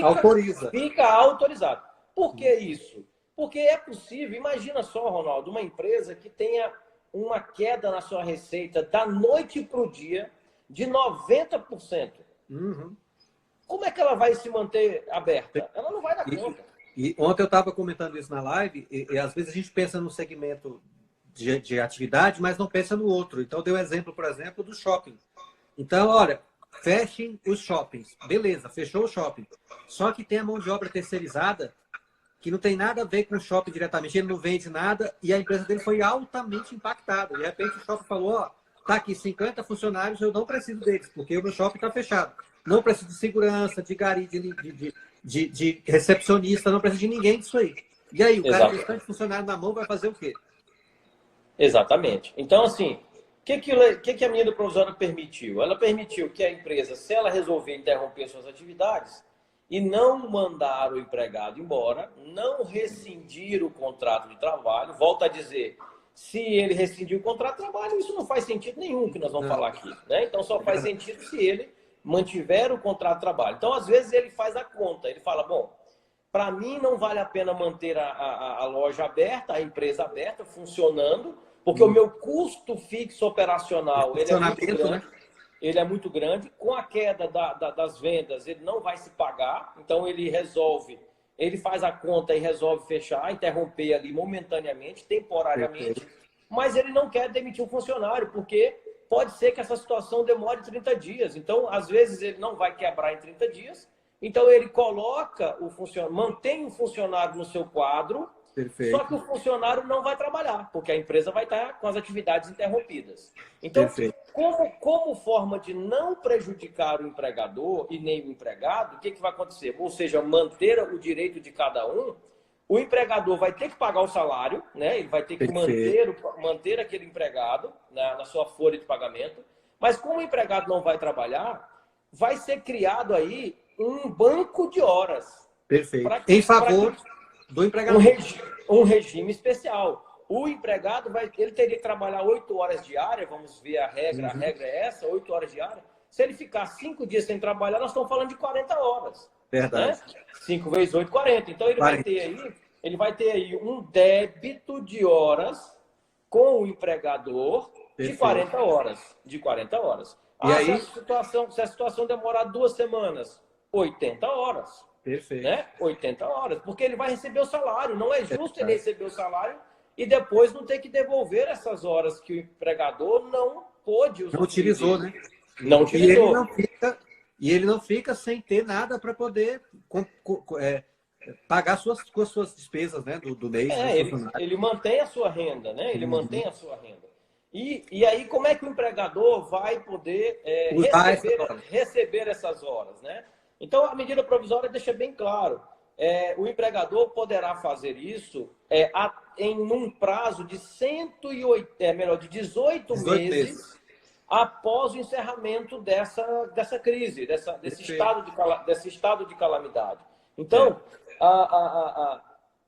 autoriza. Fica autorizado. Por que isso? Porque é possível, imagina só, Ronaldo, uma empresa que tenha uma queda na sua receita da noite para o dia de 90%. Como é que ela vai se manter aberta? Ela não vai dar conta. E ontem eu estava comentando isso na live, e às vezes a gente pensa no segmento de atividade, mas não pensa no outro. Então, deu exemplo, por exemplo, do shopping. Então, olha, fechem os shoppings. Beleza, fechou o shopping. Só que tem a mão de obra terceirizada que não tem nada a ver com o shopping diretamente. Ele não vende nada e a empresa dele foi altamente impactada. De repente, o shopping falou, ó, tá aqui 50 funcionários, eu não preciso deles, porque o meu shopping está fechado. Não preciso de segurança, de gari, de recepcionista, não preciso de ninguém disso aí. E aí, o cara com bastante funcionário na mão vai fazer o quê? Exatamente. Então, assim, o que a medida provisória permitiu? Ela permitiu que a empresa, se ela resolver interromper suas atividades e não mandar o empregado embora, não rescindir o contrato de trabalho, volto a dizer, se ele rescindir o contrato de trabalho, isso não faz sentido nenhum que nós vamos falar aqui, né? Então, só faz sentido se ele mantiver o contrato de trabalho. Então, às vezes, ele faz a conta, ele fala, bom, para mim não vale a pena manter a loja aberta, a empresa aberta, funcionando, porque o meu custo fixo operacional ele é muito grande. Né? Ele é muito grande. Com a queda das vendas, ele não vai se pagar. Então, ele faz a conta e resolve fechar, interromper ali momentaneamente, temporariamente. Mas ele não quer demitir o funcionário, porque pode ser que essa situação demore 30 dias. Então, às vezes, ele não vai quebrar em 30 dias. Então, ele coloca mantém o funcionário no seu quadro. Perfeito. Só que o funcionário não vai trabalhar, porque a empresa vai estar com as atividades interrompidas. Então, como forma de não prejudicar o empregador e nem o empregado, o que vai acontecer? Ou seja, manter o direito de cada um, o empregador vai ter que pagar o salário, né? Ele vai ter que manter aquele empregado na sua folha de pagamento, mas como o empregado não vai trabalhar, vai ser criado aí um banco de horas. Perfeito. Em favor do empregado. Um regime especial. O empregado ele teria que trabalhar 8 horas diárias, vamos ver a regra. A regra é essa, 8 horas diárias. Se ele ficar 5 dias sem trabalhar, nós estamos falando de 40 horas. Verdade. Né? 5 vezes 8, 40. Então ele vai ter aí um débito de horas com o empregador de Perfeito. 40 horas. De 40 horas. E aí? Se a situação demorar 2 semanas, 80 horas. Perfeito. Né? 80 horas. Porque ele vai receber o salário. Não é justo ele receber o salário e depois não ter que devolver essas horas que o empregador não pôde usar. Não utilizou, né? Não utilizou. E ele não fica sem ter nada para poder pagar com as suas despesas, né, do mês. Ele mantém a sua renda, né? Ele mantém a sua renda. E aí, como é que o empregador vai poder receber essas horas, né? Então, a medida provisória deixa bem claro. O empregador poderá fazer isso em um prazo de 18 meses após o encerramento dessa crise, desse estado de calamidade. Então,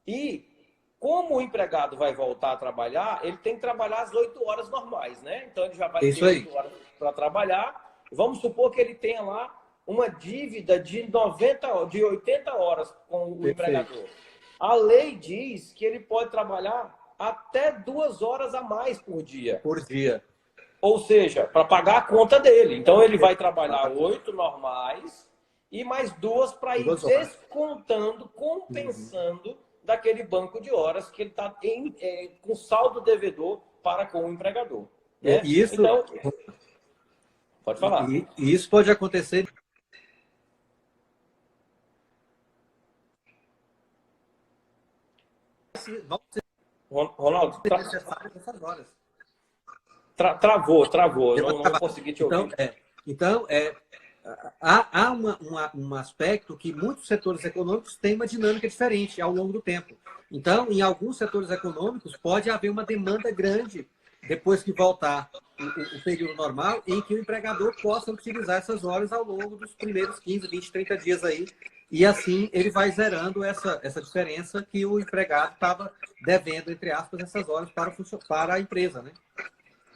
e como o empregado vai voltar a trabalhar, ele tem que trabalhar as 8 horas normais, né? Então, ele já vai ter 8 horas para trabalhar. Vamos supor que ele tenha lá uma dívida de 80 horas com o empregador. A lei diz que ele pode trabalhar até 2 horas a mais por dia. Ou seja, para pagar a conta dele. Então, ele vai trabalhar 8 normais e mais 2 para ir descontando, compensando daquele banco de horas que ele está com saldo devedor para com o empregador. Né? Então, pode falar. E isso pode acontecer. Ronaldo, travou. Eu não consegui te ouvir. Então, há um aspecto que muitos setores econômicos têm uma dinâmica diferente ao longo do tempo. Então, em alguns setores econômicos, pode haver uma demanda grande depois que voltar o período normal, em que o empregador possa utilizar essas horas ao longo dos primeiros 15, 20, 30 dias aí. E assim ele vai zerando essa diferença que o empregado estava devendo, entre aspas, essas horas para a empresa, né?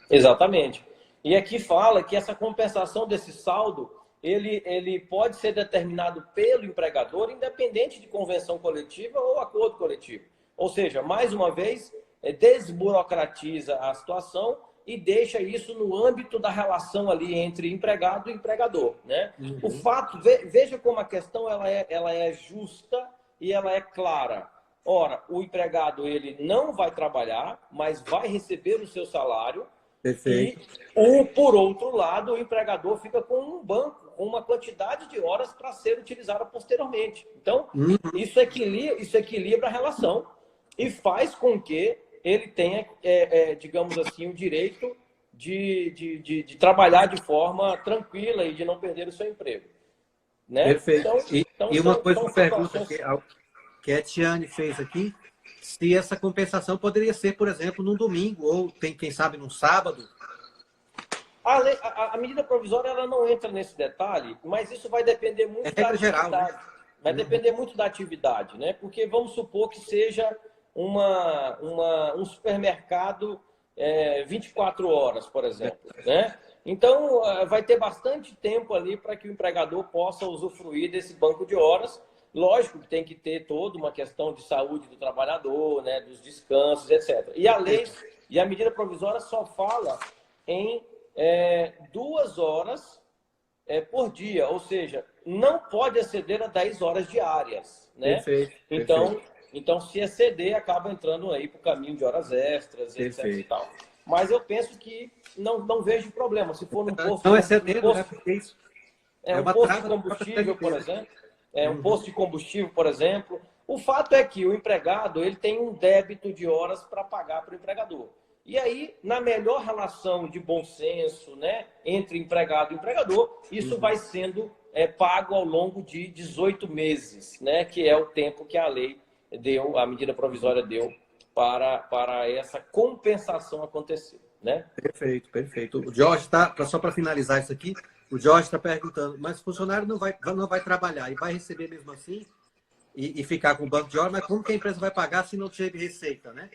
Exatamente. E aqui fala que essa compensação desse saldo, ele pode ser determinado pelo empregador, independente de convenção coletiva ou acordo coletivo. Ou seja, mais uma vez, desburocratiza a situação e deixa isso no âmbito da relação ali entre empregado e empregador, né? O fato, veja como a questão ela é justa e ela é clara. Ora, o empregado ele não vai trabalhar, mas vai receber o seu salário. Perfeito. E, por outro lado, o empregador fica com um banco, com uma quantidade de horas para ser utilizada posteriormente. Então, isso equilibra a relação e faz com que ele tenha, digamos assim, o direito de trabalhar de forma tranquila e de não perder o seu emprego. Né? Perfeito. E uma coisa que pergunta que a Tiane fez aqui, se essa compensação poderia ser, por exemplo, num domingo ou, quem sabe, num sábado. A medida provisória ela não entra nesse detalhe, mas isso vai depender muito da atividade. Geral, né? Vai depender muito da atividade, né? Porque vamos supor que seja um supermercado 24 horas, por exemplo, né? Então, vai ter bastante tempo ali para que o empregador possa usufruir desse banco de horas. Lógico que tem que ter toda uma questão de saúde do trabalhador, né, dos descansos, etc. E a lei e a medida provisória só fala em 2 horas por dia, ou seja, não pode exceder a 10 horas diárias, né? Perfeito. Então, se exceder, acaba entrando aí para o caminho de horas extras, etc. E tal. Mas eu penso que não vejo problema. Se for num posto, não excedendo, né? Porque isso um posto de combustível, por exemplo. Um posto de combustível, por exemplo. O fato é que o empregado ele tem um débito de horas para pagar para o empregador. E aí, na melhor relação de bom senso, né, entre empregado e empregador, isso vai sendo pago ao longo de 18 meses, né, que é o tempo que a lei deu, a medida provisória deu para essa compensação acontecer. Né? Perfeito. O Jorge só para finalizar isso aqui, o Jorge está perguntando, mas o funcionário não vai trabalhar e vai receber mesmo assim e ficar com o banco de horas, mas como que a empresa vai pagar se não tiver receita, né?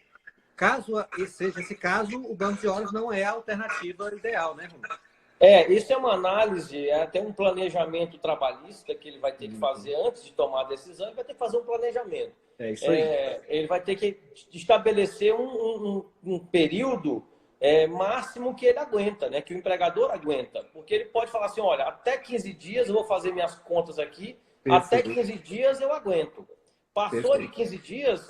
Caso seja esse caso, o banco de horas não é a alternativa ideal, né, Romulo? Isso é uma análise, até um planejamento trabalhista que ele vai ter que fazer antes de tomar a decisão, ele vai ter que fazer um planejamento. É isso aí. Ele vai ter que estabelecer um período máximo que ele aguenta, né? Que o empregador aguenta. Porque ele pode falar assim, olha, até 15 dias eu vou fazer minhas contas aqui, até 15 dias eu aguento. Passou de 15 dias,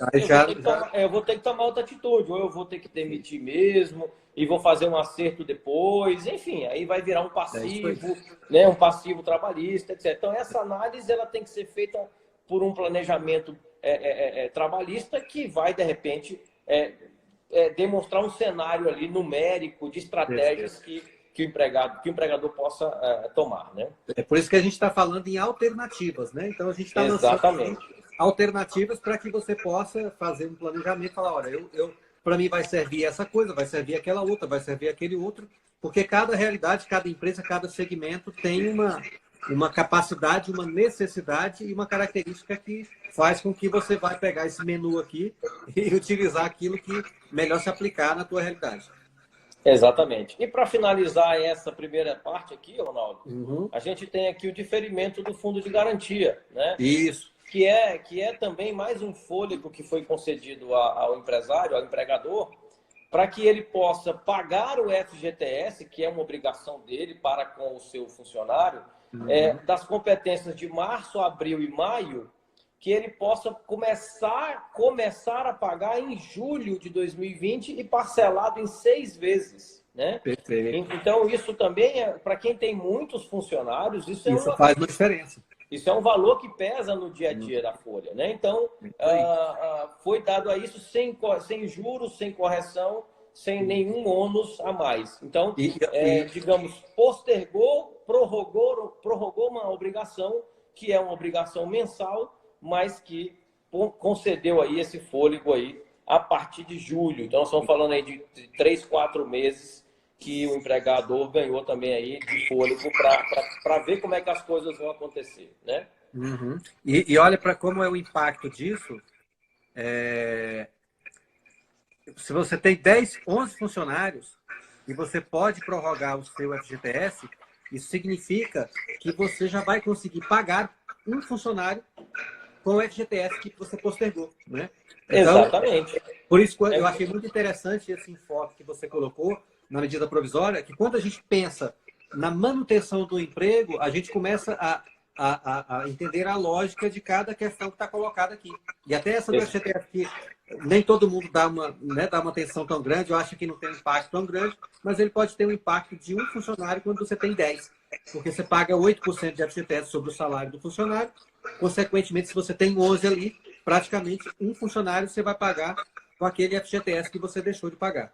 eu vou ter que tomar outra atitude, ou eu vou ter que demitir mesmo, e vou fazer um acerto depois, enfim, aí vai virar um passivo, né, um passivo trabalhista, etc. Então, essa análise ela tem que ser feita por um planejamento trabalhista que vai, de repente, demonstrar um cenário ali numérico de estratégias que o empregador possa tomar, né? É por isso que a gente está falando em alternativas, né? Então, a gente está lançando alternativas para que você possa fazer um planejamento e falar, olha, para mim vai servir essa coisa, vai servir aquela outra, vai servir aquele outro, porque cada realidade, cada empresa, cada segmento tem uma capacidade, uma necessidade e uma característica que faz com que você vai pegar esse menu aqui e utilizar aquilo que melhor se aplicar na tua realidade. Exatamente. E para finalizar essa primeira parte aqui, Ronaldo, a gente tem aqui o diferimento do fundo de garantia, né? Isso. Que é também mais um fôlego que foi concedido ao empresário, ao empregador, para que ele possa pagar o FGTS, que é uma obrigação dele para com o seu funcionário, das competências de março, abril e maio, que ele possa começar a pagar em julho de 2020 e parcelado em 6 vezes. Né? Perfeito. Então, isso também, para quem tem muitos funcionários, isso faz uma diferença. Isso é um valor que pesa no dia a dia da folha, né? Então, foi dado a isso sem juros, sem correção, sem nenhum ônus a mais. Então, digamos, prorrogou uma obrigação, que é uma obrigação mensal, mas que concedeu aí esse fôlego aí a partir de julho. Então, nós estamos falando aí de 3, 4 meses que o empregador ganhou também aí de fôlego para ver como é que as coisas vão acontecer, né? E olha para como é o impacto disso. Se você tem 11 funcionários e você pode prorrogar o seu FGTS, isso significa que você já vai conseguir pagar um funcionário com o FGTS que você postergou, né? Então, exatamente. Por isso eu achei muito interessante esse enfoque que você colocou na medida provisória, que quando a gente pensa na manutenção do emprego, a gente começa a entender a lógica de cada questão que está colocada aqui. E até essa do FGTS, que nem todo mundo dá uma atenção tão grande, eu acho que não tem um impacto tão grande, mas ele pode ter um impacto de um funcionário quando você tem 10. Porque você paga 8% de FGTS sobre o salário do funcionário, consequentemente, se você tem 11 ali, praticamente um funcionário você vai pagar com aquele FGTS que você deixou de pagar.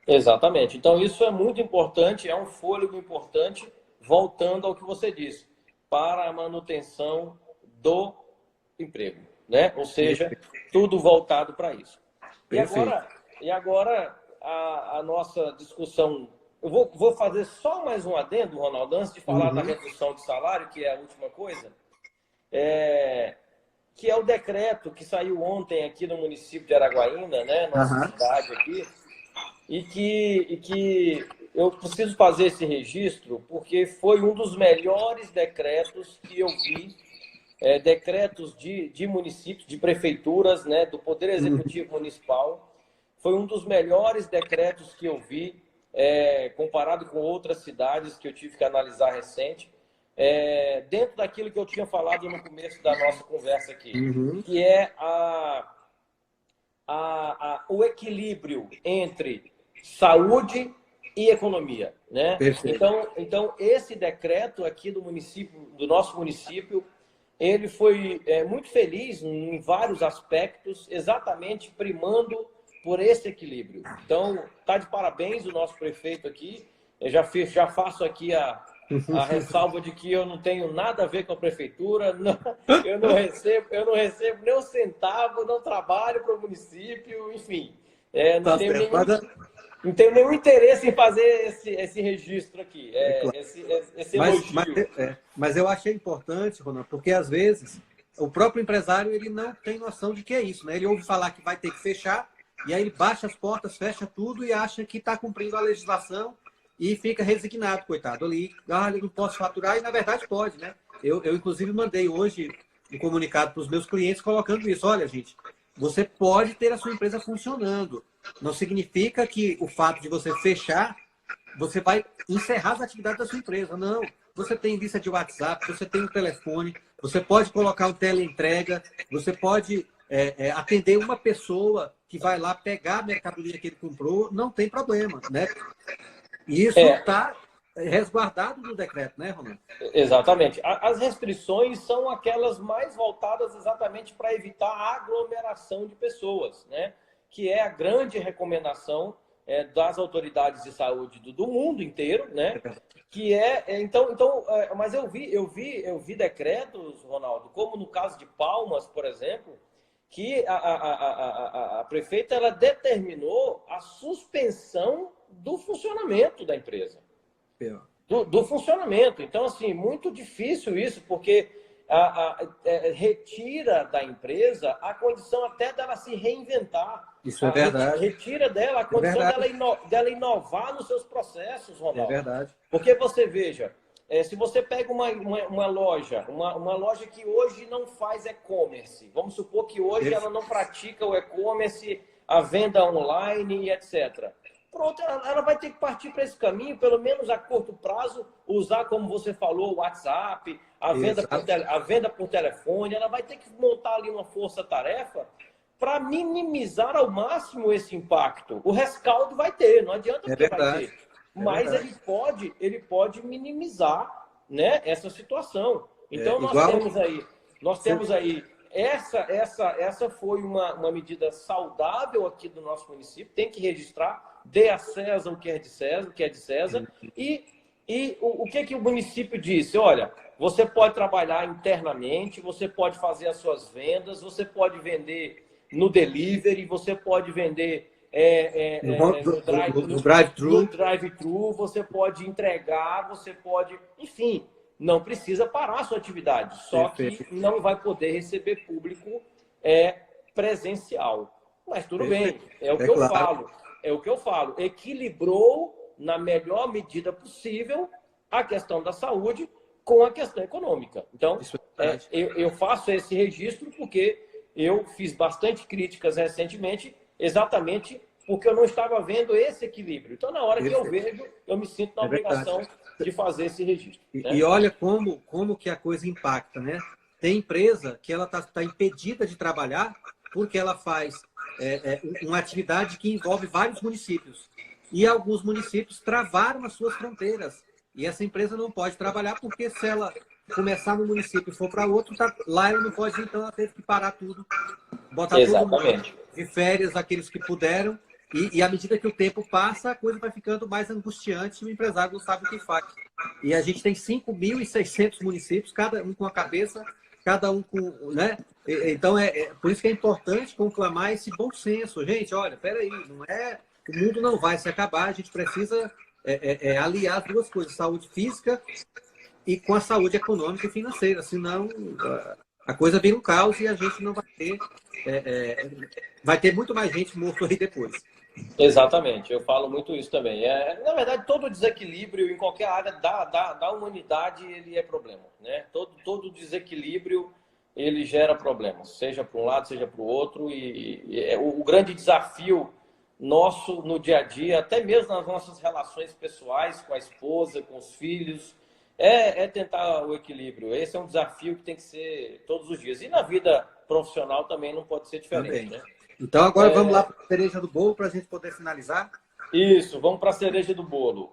Exatamente. Então, isso é muito importante, é um fôlego importante, voltando ao que você disse, para a manutenção do emprego, né? Ou seja, tudo voltado para isso. E agora a nossa discussão... Eu vou fazer só mais um adendo, Ronaldo, antes de falar da redução de salário, que é a última coisa, que é o decreto que saiu ontem aqui no município de Araguaína, né? Nossa cidade aqui, e que eu preciso fazer esse registro porque foi um dos melhores decretos que eu vi, decretos de municípios, de prefeituras, né, do Poder Executivo Municipal. Foi um dos melhores decretos que eu vi, comparado com outras cidades que eu tive que analisar recente, dentro daquilo que eu tinha falado no começo da nossa conversa aqui, que é o equilíbrio entre saúde e economia, né? Então esse decreto aqui do nosso município, ele foi muito feliz em vários aspectos, exatamente primando por esse equilíbrio. Então, tá de parabéns o nosso prefeito aqui. Eu já faço aqui a ressalva de que eu não tenho nada a ver com a prefeitura, eu não recebo nem um centavo, não trabalho para o município, enfim. Não tenho nenhum interesse em fazer esse registro aqui, esse elogio. Mas eu achei importante, Ronaldo, porque às vezes o próprio empresário ele não tem noção de que é isso, né? Ele ouve falar que vai ter que fechar, e aí ele baixa as portas, fecha tudo e acha que está cumprindo a legislação e fica resignado, coitado. Ali, eu não posso faturar, e na verdade pode, né? Eu inclusive, mandei hoje um comunicado para os meus clientes colocando isso. Olha, gente, você pode ter a sua empresa funcionando. Não significa que o fato de você fechar, você vai encerrar as atividades da sua empresa. Não. Você tem lista de WhatsApp, você tem um telefone, você pode colocar um teleentrega, você pode atender uma pessoa que vai lá pegar a mercadoria que ele comprou, não tem problema, né? E isso está resguardado no decreto, né, Romano? Exatamente. As restrições são aquelas mais voltadas exatamente para evitar a aglomeração de pessoas, né? Que é a grande recomendação das autoridades de saúde do mundo inteiro, né? Que mas eu vi decretos, Ronaldo, como no caso de Palmas, por exemplo, que a prefeita ela determinou a suspensão do funcionamento da empresa. Do funcionamento. Então, assim, muito difícil isso, porque retira da empresa a condição até dela se reinventar. Isso é verdade. Retira dela a condição dela inovar nos seus processos, Ronaldo. É verdade. Porque você veja, se você pega uma loja, uma loja que hoje não faz e-commerce, vamos supor que hoje ela não pratica o e-commerce, a venda online e etc. Pronto, ela vai ter que partir para esse caminho, pelo menos a curto prazo, usar, como você falou, o WhatsApp, a venda por telefone, ela vai ter que montar ali uma força-tarefa para minimizar ao máximo esse impacto. O rescaldo vai ter, não adianta porque vai ter. Mas ele pode minimizar, né, essa situação. Então, nós temos aí essa foi uma medida saudável aqui do nosso município, tem que registrar, dê a César o que é de César, e o que o município disse? Olha, você pode trabalhar internamente, você pode fazer as suas vendas, você pode vender no delivery, você pode vender no drive-thru, você pode entregar, você pode, enfim, não precisa parar a sua atividade, só que não vai poder receber público presencial. Mas tudo bem, é o que eu falo. Equilibrou na melhor medida possível a questão da saúde com a questão econômica. Então, eu faço esse registro porque eu fiz bastante críticas recentemente, exatamente porque eu não estava vendo esse equilíbrio. Então, na hora que eu vejo, eu me sinto na obrigação de fazer esse registro. Né? E olha como que a coisa impacta, né? Tem empresa que ela tá impedida de trabalhar porque ela faz uma atividade que envolve vários municípios. E alguns municípios travaram as suas fronteiras. E essa empresa não pode trabalhar porque se ela começar no município e for para outro, lá ela não pode, então ela teve que parar tudo, botar todo mundo de férias, aqueles que puderam. E à medida que o tempo passa, a coisa vai ficando mais angustiante e o empresário não sabe o que faz. E a gente tem 5.600 municípios, cada um com a cabeça, cada um com... né? Então, por isso que é importante conclamar esse bom senso. Gente, olha, peraí, o mundo não vai se acabar, a gente precisa aliar as duas coisas, saúde física e com a saúde econômica e financeira, senão a coisa vira um caos e a gente não vai ter... vai ter muito mais gente morta aí depois. Exatamente, eu falo muito isso também. Na verdade, todo desequilíbrio em qualquer área da humanidade ele é problema, né? Todo desequilíbrio ele gera problemas, seja para um lado, seja para o outro. E o grande desafio nosso no dia a dia, até mesmo nas nossas relações pessoais com a esposa, com os filhos, é tentar o equilíbrio. Esse é um desafio que tem que ser todos os dias. E na vida profissional também não pode ser diferente, né? Então agora vamos lá para a cereja do bolo para a gente poder finalizar. Isso, vamos para a cereja do bolo.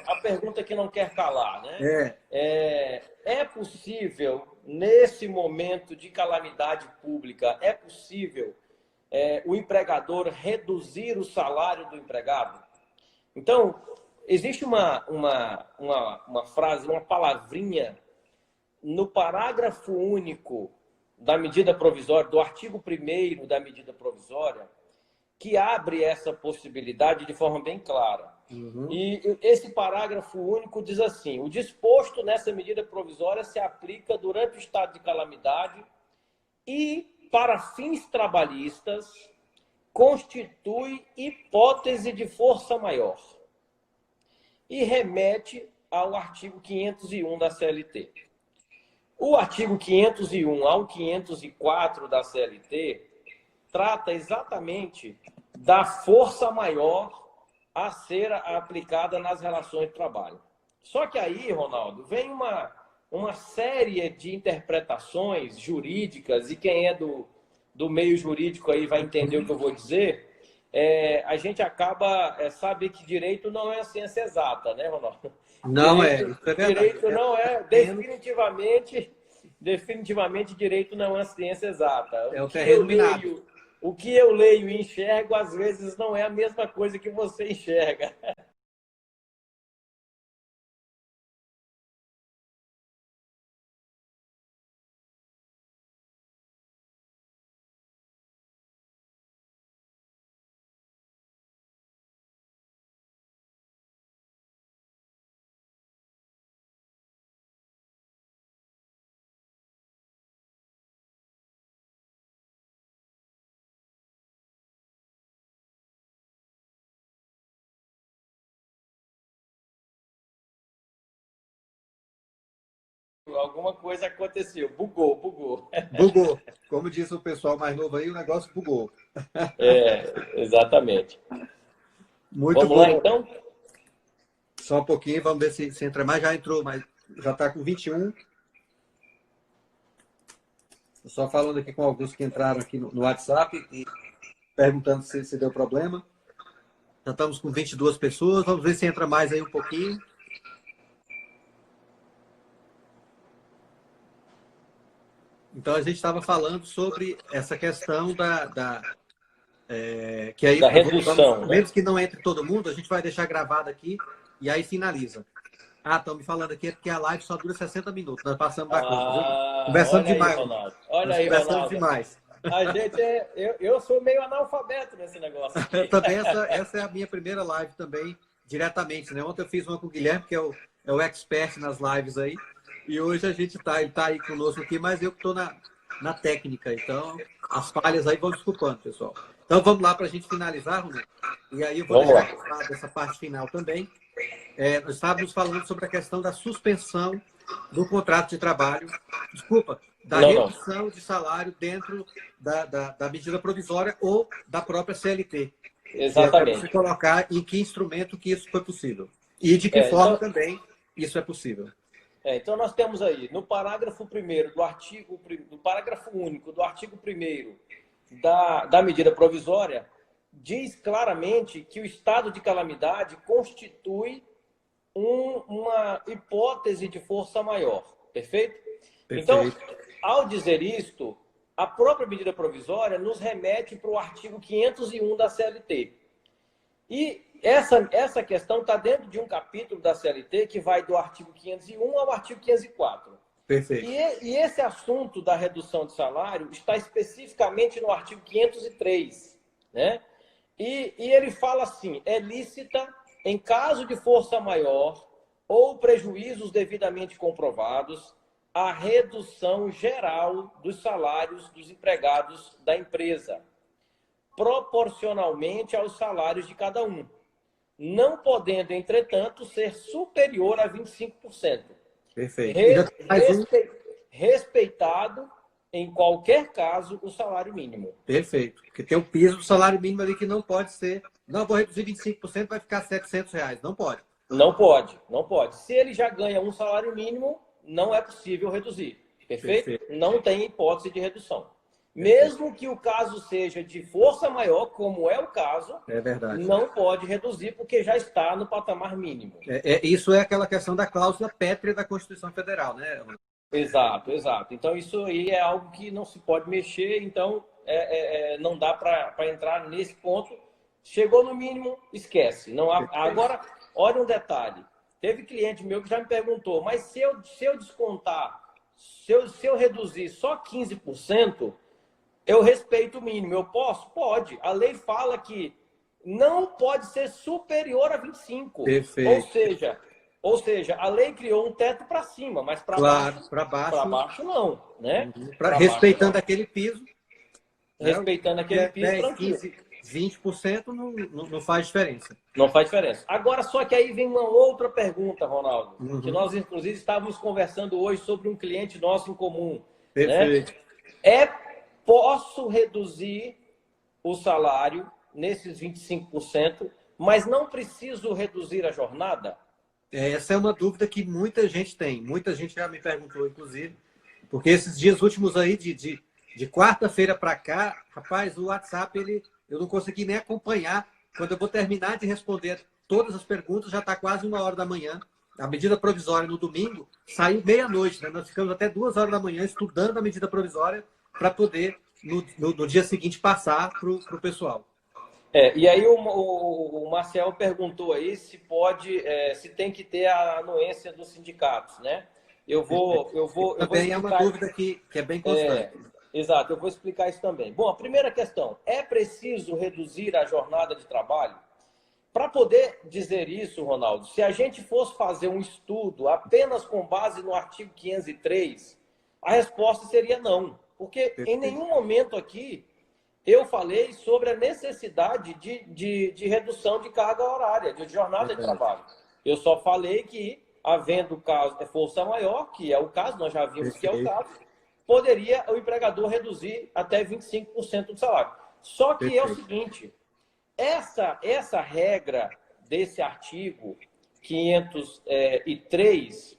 A pergunta que não quer calar, né? É possível, nesse momento de calamidade pública, é possível o empregador reduzir o salário do empregado? Então, existe uma frase, uma palavrinha no parágrafo único da medida provisória, do artigo 1º da medida provisória, que abre essa possibilidade de forma bem clara. E esse parágrafo único diz assim: o disposto nessa medida provisória se aplica durante o estado de calamidade e, para fins trabalhistas, constitui hipótese de força maior. E remete ao artigo 501 da CLT. O artigo 501 ao 504 da CLT trata exatamente da força maior a ser aplicada nas relações de trabalho. Só que aí, Ronaldo, vem uma série de interpretações jurídicas, e quem é do meio jurídico aí vai entender o que eu vou dizer. A gente acaba sabe que direito não é a ciência exata, né, Ronaldo? Não direito, é, isso é verdade. Direito não é, definitivamente direito não é a ciência exata. É o terreno minado. O que eu leio e enxergo, às vezes, não é a mesma coisa que você enxerga. Alguma coisa aconteceu, bugou. Bugou. Como disse o pessoal mais novo aí, o negócio bugou. Exatamente. Muito Vamos bom. lá, então? Só um pouquinho, vamos ver se entra mais. Já entrou, mas já está com 21. Só falando aqui com alguns que entraram aqui no WhatsApp e perguntando se deu problema. Já estamos com 22 pessoas. Vamos ver se entra mais aí um pouquinho. Então, a gente estava falando sobre essa questão que aí, da redução. mesmo que não entre todo mundo, a gente vai deixar gravado aqui e aí finaliza. Estão me falando aqui que a live só dura 60 minutos. Nós passamos da conta, viu? Conversando demais. Ronaldo. Olha aí, Ronaldo. Demais. A gente eu sou meio analfabeto nesse negócio aqui. Também essa é a minha primeira live também, diretamente, né? Ontem eu fiz uma com o Guilherme, que é o expert nas lives aí. E hoje a gente ele tá aí conosco aqui, mas eu que estou na técnica. Então, as falhas aí vão desculpando, pessoal. Então, vamos lá para a gente finalizar, Ronaldo. E aí eu vou deixar dessa parte final também. Nós estávamos falando sobre a questão da suspensão do contrato de trabalho, da redução de salário dentro da medida provisória ou da própria CLT. Exatamente. Para você colocar em que instrumento que isso foi possível. E de que forma também isso é possível. Então, nós temos aí, no parágrafo 1º do parágrafo único do artigo 1º da medida provisória, diz claramente que o estado de calamidade constitui uma hipótese de força maior. Perfeito? Então, ao dizer isto, a própria medida provisória nos remete para o artigo 501 da CLT. E essa questão está dentro de um capítulo da CLT que vai do artigo 501 ao artigo 504. Perfeito. E esse assunto da redução de salário está especificamente no artigo 503, né? E ele fala assim, é lícita, em caso de força maior ou prejuízos devidamente comprovados, a redução geral dos salários dos empregados da empresa, proporcionalmente aos salários de cada um, não podendo, entretanto, ser superior a 25%. Perfeito. Respeitado, em qualquer caso, o salário mínimo. Perfeito. Porque tem o piso do salário mínimo ali que não pode ser. Não, vou reduzir 25%, vai ficar R$700. Não pode. Não pode. Se ele já ganha um salário mínimo, não é possível reduzir. Perfeito? Não tem hipótese de redução. Mesmo que o caso seja de força maior, como é o caso, não pode reduzir porque já está no patamar mínimo. Isso é aquela questão da cláusula pétrea da Constituição Federal, né? Exato. Então, isso aí é algo que não se pode mexer, então não dá para entrar nesse ponto. Chegou no mínimo, esquece. Não há... Agora, olha um detalhe. Teve cliente meu que já me perguntou, mas se eu descontar, se eu reduzir só 15%, eu respeito o mínimo. Eu posso? Pode. A lei fala que não pode ser superior a 25%. Perfeito. Ou seja, a lei criou um teto para cima, mas para baixo não, né? Respeitando aquele piso. Respeitando aquele piso, 10, tranquilo. 20% não faz diferença. Não faz diferença. Agora, só que aí vem uma outra pergunta, Ronaldo, que nós, inclusive, estávamos conversando hoje sobre um cliente nosso em comum. Perfeito. Né? Posso reduzir o salário nesses 25%, mas não preciso reduzir a jornada? Essa é uma dúvida que muita gente tem. Muita gente já me perguntou, inclusive, porque esses dias últimos aí, de quarta-feira para cá, rapaz, o WhatsApp, eu não consegui nem acompanhar. Quando eu vou terminar de responder todas as perguntas, já está quase 1h da manhã. A medida provisória no domingo saiu meia-noite, né? Nós ficamos até 2h da manhã estudando a medida provisória para poder, no dia seguinte, passar para o pessoal. E aí o Marcel perguntou aí se pode, se tem que ter a anuência dos sindicatos, né? Também é uma dúvida que é bem constante. Exato, eu vou explicar isso também. Bom, a primeira questão, é preciso reduzir a jornada de trabalho? Para poder dizer isso, Ronaldo, se a gente fosse fazer um estudo apenas com base no artigo 503, a resposta seria não. Porque em nenhum momento aqui eu falei sobre a necessidade de redução de carga horária, de jornada de trabalho. Eu só falei que, havendo caso de força maior, que é o caso, nós já vimos que é o caso, poderia o empregador reduzir até 25% do salário. Só que é o seguinte, essa regra desse artigo 503,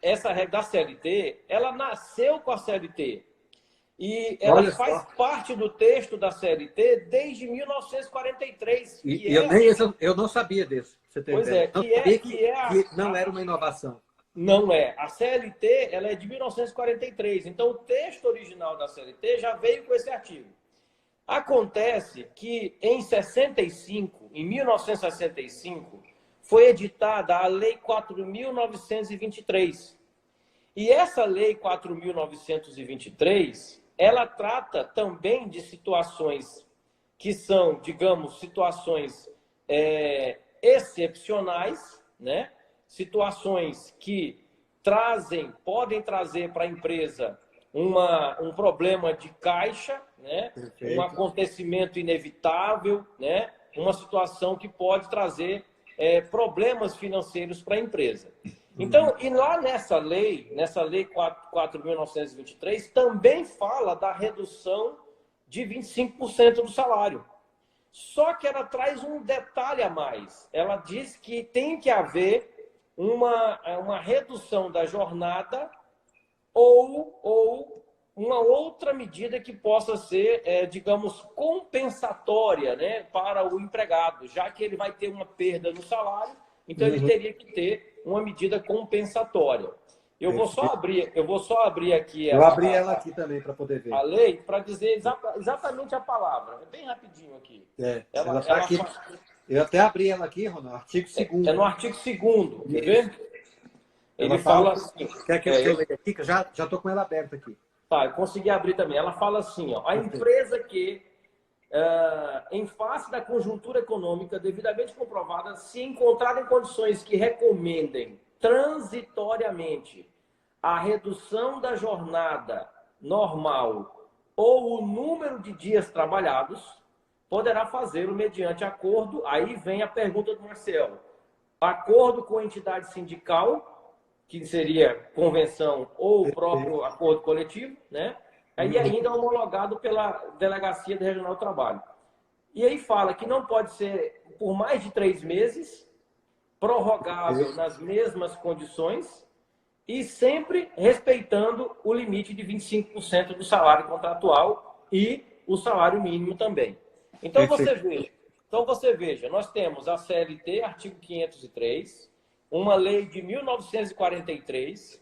essa regra da CLT, ela nasceu com a CLT. E ela faz parte do texto da CLT desde 1943. Eu não sabia disso. Pois é, que não era uma inovação. Não é. A CLT ela é de 1943. Então, o texto original da CLT já veio com esse artigo. Acontece que em 1965, foi editada a Lei 4.923. E essa Lei 4.923, ela trata também de situações que são, digamos, situações excepcionais, né? Situações que podem trazer para a empresa um problema de caixa, né? Um acontecimento inevitável, né? Uma situação que pode trazer problemas financeiros para a empresa. Então, e lá nessa lei 4.923, também fala da redução de 25% do salário. Só que ela traz um detalhe a mais. Ela diz que tem que haver uma redução da jornada ou uma outra medida que possa ser, digamos, compensatória, né, para o empregado, já que ele vai ter uma perda no salário, então ele teria que ter uma medida compensatória. Eu vou só abrir aqui. Eu abri ela aqui também para poder ver. A lei, para dizer exatamente a palavra. É bem rapidinho aqui. Ela está aqui. Eu até abri ela aqui, Ronaldo, artigo 2º. É no artigo 2º, quer ver? Ele fala assim. Quer que eu leia aqui? Que eu já estou com ela aberta aqui. Tá, eu consegui abrir também. Ela fala assim, ó, a empresa que, em face da conjuntura econômica devidamente comprovada, se encontrar em condições que recomendem transitoriamente a redução da jornada normal ou o número de dias trabalhados, poderá fazê-lo mediante acordo. Aí vem a pergunta do Marcelo. Acordo com a entidade sindical, que seria convenção ou o próprio acordo coletivo, né? Aí ainda homologado pela Delegacia Regional do Trabalho. E aí fala que não pode ser por mais de 3 meses, prorrogável nas mesmas condições e sempre respeitando o limite de 25% do salário contratual e o salário mínimo também. Então você veja, nós temos a CLT, artigo 503, uma lei de 1943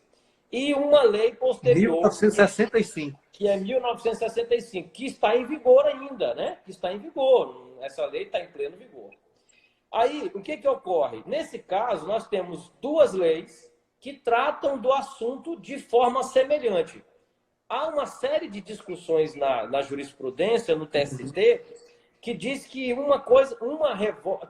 e uma lei posterior... 1965. Que é 1965, que está em vigor ainda, né? Que está em vigor. Essa lei está em pleno vigor. Aí, o que ocorre? Nesse caso, nós temos 2 leis que tratam do assunto de forma semelhante. Há uma série de discussões na jurisprudência, no TST, que diz que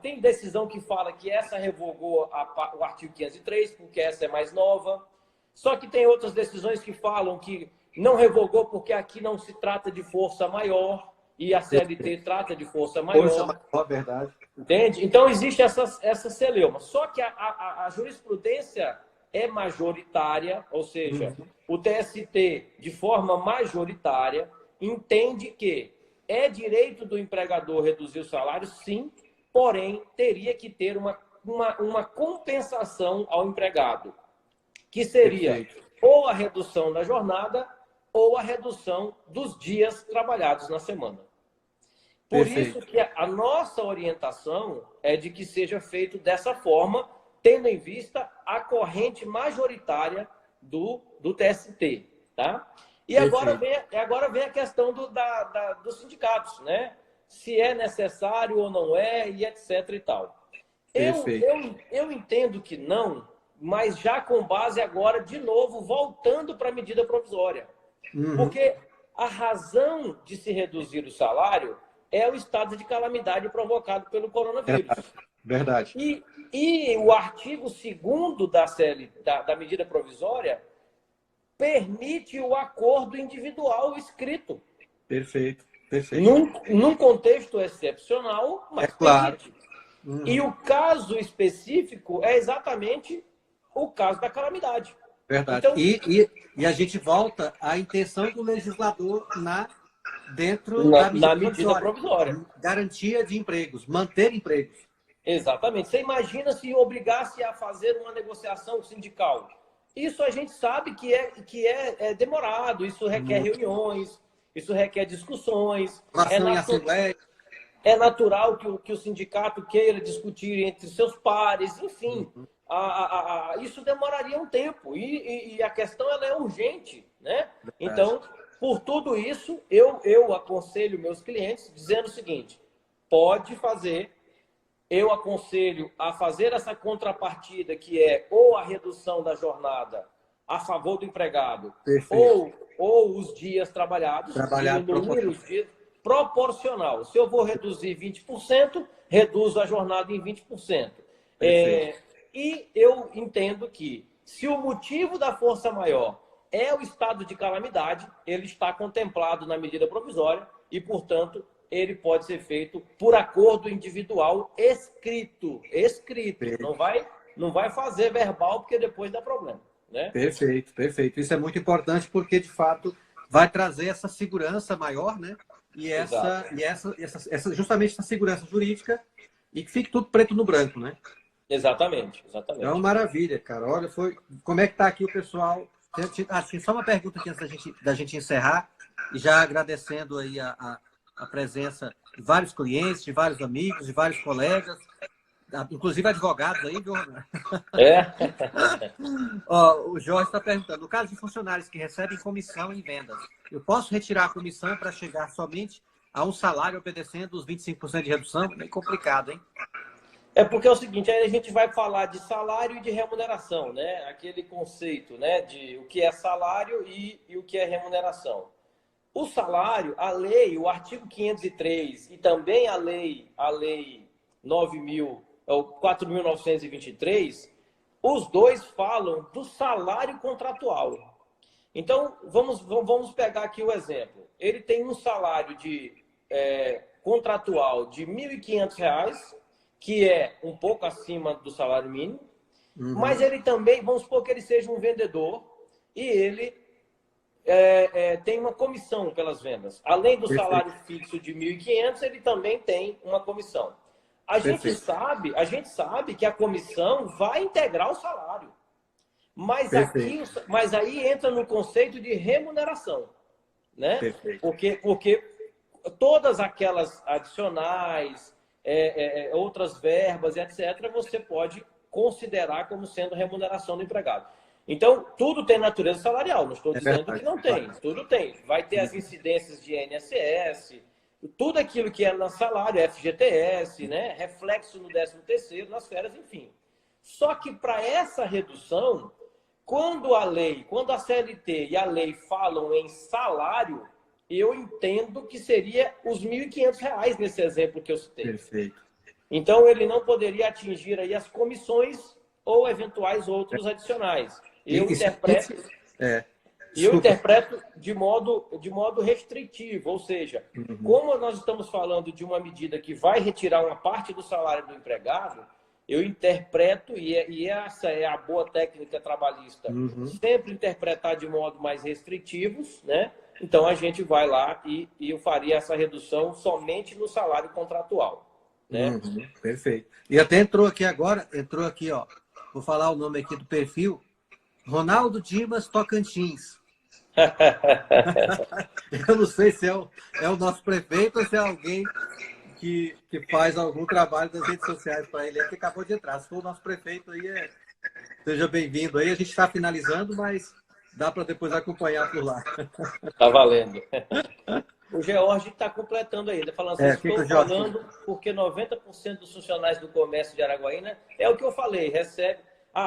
tem decisão que fala que essa revogou o artigo 503, porque essa é mais nova. Só que tem outras decisões que falam que não revogou porque aqui não se trata de força maior. e a CLT trata de força Força maior. maior, verdade. Entende? Então, existe essa celeuma. Só que a jurisprudência é majoritária, ou seja, o TST, de forma majoritária, entende que é direito do empregador reduzir o salário, sim, porém, teria que ter uma compensação ao empregado, que seria Perfeito. ou a redução da jornada ou a redução dos dias trabalhados na semana. Por Perfeito. isso que a nossa orientação é de que seja feito dessa forma, tendo em vista a corrente majoritária do TST. Tá? E agora vem a questão dos sindicatos, né? Se é necessário ou não é, e etc. e tal. Eu entendo que não, mas já com base agora, de novo, voltando para a medida provisória. Porque a razão de se reduzir o salário é o estado de calamidade provocado pelo coronavírus. Verdade. E o artigo 2º da medida provisória permite o acordo individual escrito. Perfeito. Num contexto excepcional, mas claro. permite. E o caso específico é exatamente o caso da calamidade. Verdade. Então, e a gente volta à intenção do legislador dentro da medida provisória. Garantia de empregos, manter empregos. Exatamente. Você imagina se obrigasse a fazer uma negociação sindical. Isso a gente sabe que é demorado, isso requer reuniões, isso requer discussões. É natural que o sindicato queira discutir entre seus pares, enfim. Isso demoraria um tempo e a questão ela é urgente, né? Então, por tudo isso, eu aconselho meus clientes dizendo o seguinte: pode fazer. Eu aconselho a fazer essa contrapartida, que é ou a redução da jornada a favor do empregado, ou os dias trabalhados, diminuir os dias, proporcional. Se eu vou reduzir 20%, reduzo a jornada em 20%. E eu entendo que, se o motivo da força maior é o estado de calamidade, ele está contemplado na medida provisória e, portanto, ele pode ser feito por acordo individual escrito. Não vai fazer verbal, porque depois dá problema. Né? Perfeito. Isso é muito importante porque, de fato, vai trazer essa segurança maior, né? E justamente essa segurança jurídica e que fique tudo preto no branco, né? Exatamente. É uma maravilha, cara. Olha, como é que tá aqui o pessoal? Tinha só uma pergunta aqui antes da gente encerrar, e já agradecendo aí a presença de vários clientes, de vários amigos, de vários colegas, inclusive advogados aí, viu? O Jorge está perguntando: no caso de funcionários que recebem comissão em vendas, eu posso retirar a comissão para chegar somente a um salário obedecendo os 25% de redução? Bem complicado, hein? É porque é o seguinte, aí a gente vai falar de salário e de remuneração, né? Aquele conceito, né, de o que é salário e o que é remuneração. O salário, a lei, o artigo 503 e também a lei 4.923, os dois falam do salário contratual. Então, vamos pegar aqui o exemplo. Ele tem um salário contratual de R$ 1.500, que é um pouco acima do salário mínimo, mas ele também, vamos supor que ele seja um vendedor e ele tem uma comissão pelas vendas. Além do salário fixo de 1.500, ele também tem uma comissão. A gente sabe que a comissão vai integrar o salário. Mas aí entra no conceito de remuneração, né? Porque todas aquelas adicionais, outras verbas, etc., você pode considerar como sendo remuneração do empregado. Então, tudo tem natureza salarial, não estou dizendo que não tem, tudo tem. Vai ter as incidências de INSS, tudo aquilo que é no salário, FGTS, né? Reflexo no 13º, nas férias, enfim. Só que para essa redução, quando a CLT e a lei falam em salário, eu entendo que seria os R$ 1.500 nesse exemplo que eu citei. Perfeito. Então, ele não poderia atingir aí as comissões ou eventuais outros adicionais. Eu interpreto... E eu interpreto de modo restritivo, ou seja, como nós estamos falando de uma medida que vai retirar uma parte do salário do empregado, eu interpreto, e essa é a boa técnica trabalhista, sempre interpretar de modo mais restritivos, né? Então a gente vai lá e eu faria essa redução somente no salário contratual, né? Perfeito. E até entrou aqui agora, ó, vou falar o nome aqui do perfil, Ronaldo Dimas Tocantins. Eu não sei se é o nosso prefeito ou se é alguém que faz algum trabalho das redes sociais para ele, que acabou de entrar. Se for o nosso prefeito aí, seja bem-vindo aí. A gente está finalizando, mas dá para depois acompanhar por lá. Tá valendo. O George está completando ainda, falando assim, estou falando porque 90% dos funcionários do comércio de Araguaína, é o que eu falei,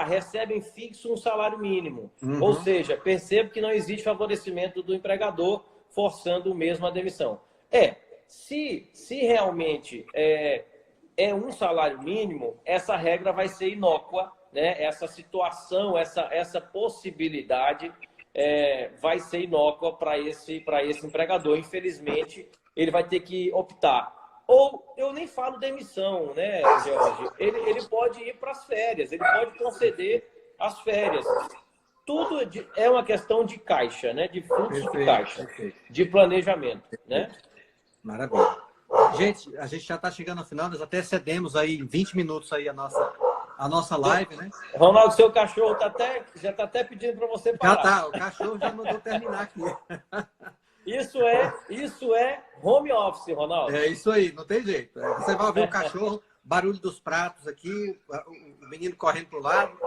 recebem fixo um salário mínimo. Ou seja, percebo que não existe favorecimento do empregador forçando o mesmo a demissão. Se realmente é um salário mínimo, essa regra vai ser inócua, né? Essa situação, essa possibilidade vai ser inócua para esse empregador. Infelizmente, ele vai ter que optar. Ou eu nem falo demissão, né, George? Ele pode ir para as férias, ele pode conceder as férias. Tudo é uma questão de caixa, né? De fluxo de caixa, de planejamento, né? Maravilha. Gente, a gente já está chegando ao final, nós até excedemos aí 20 minutos aí a nossa live, né? Ronaldo, seu cachorro já está até pedindo para você parar. Já tá, o cachorro já mandou terminar aqui. Isso é home office, Ronaldo. É isso aí, não tem jeito. Você vai ouvir o cachorro, barulho dos pratos aqui, o menino correndo para o lado.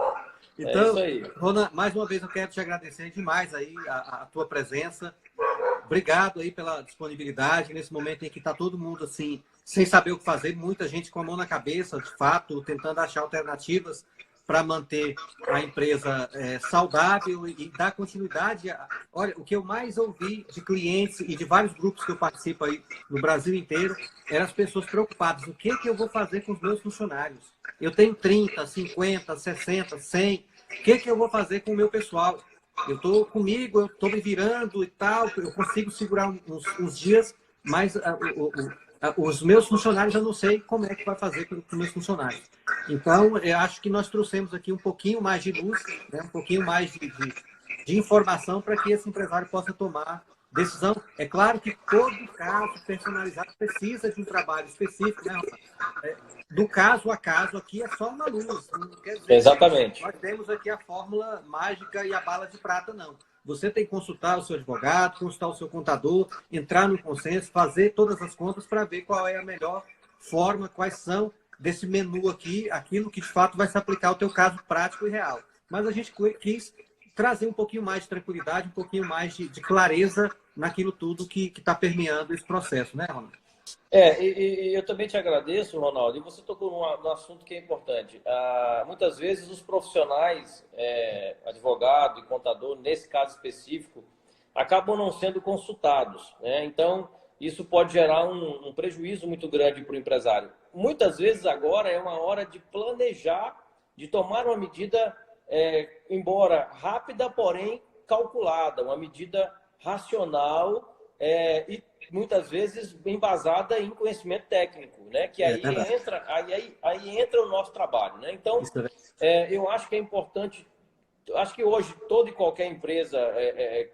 Então, isso aí. Rona, mais uma vez eu quero te agradecer demais aí a tua presença. Obrigado aí pela disponibilidade nesse momento em que está todo mundo assim, sem saber o que fazer, muita gente com a mão na cabeça, de fato, tentando achar alternativas para manter a empresa saudável e dar continuidade. Olha, o que eu mais ouvi de clientes e de vários grupos que eu participo aí no Brasil inteiro, eram as pessoas preocupadas. O que eu vou fazer com os meus funcionários? Eu tenho 30, 50, 60, 100. O que eu vou fazer com o meu pessoal? Eu estou comigo, eu estou me virando e tal, eu consigo segurar uns dias, mas os meus funcionários eu não sei como é que vai fazer com os meus funcionários. Então, eu acho que nós trouxemos aqui um pouquinho mais de luz, né, um pouquinho mais de informação para que esse empresário possa tomar decisão. É claro que todo caso personalizado precisa de um trabalho específico, né? Do caso a caso aqui é só uma luz. Não quer dizer Exatamente. Que nós temos aqui a fórmula mágica e a bala de prata, não. Você tem que consultar o seu advogado, consultar o seu contador, entrar no consenso, fazer todas as contas para ver qual é a melhor forma, quais são desse menu aqui, aquilo que de fato vai se aplicar ao teu caso prático e real. Mas a gente quis trazer um pouquinho mais de tranquilidade, um pouquinho mais de clareza naquilo tudo que está permeando esse processo, né, Ronaldo? E eu também te agradeço, Ronaldo, e você tocou num assunto que é importante. Muitas vezes os profissionais, advogado e contador, nesse caso específico, acabam não sendo consultados, né? Então, isso pode gerar um prejuízo muito grande para o empresário. Muitas vezes agora é uma hora de planejar, de tomar uma medida, embora rápida, porém calculada, uma medida racional e muitas vezes embasada em conhecimento técnico, né? Que aí entra o nosso trabalho, né? Então, eu acho que é importante, acho que hoje toda e qualquer empresa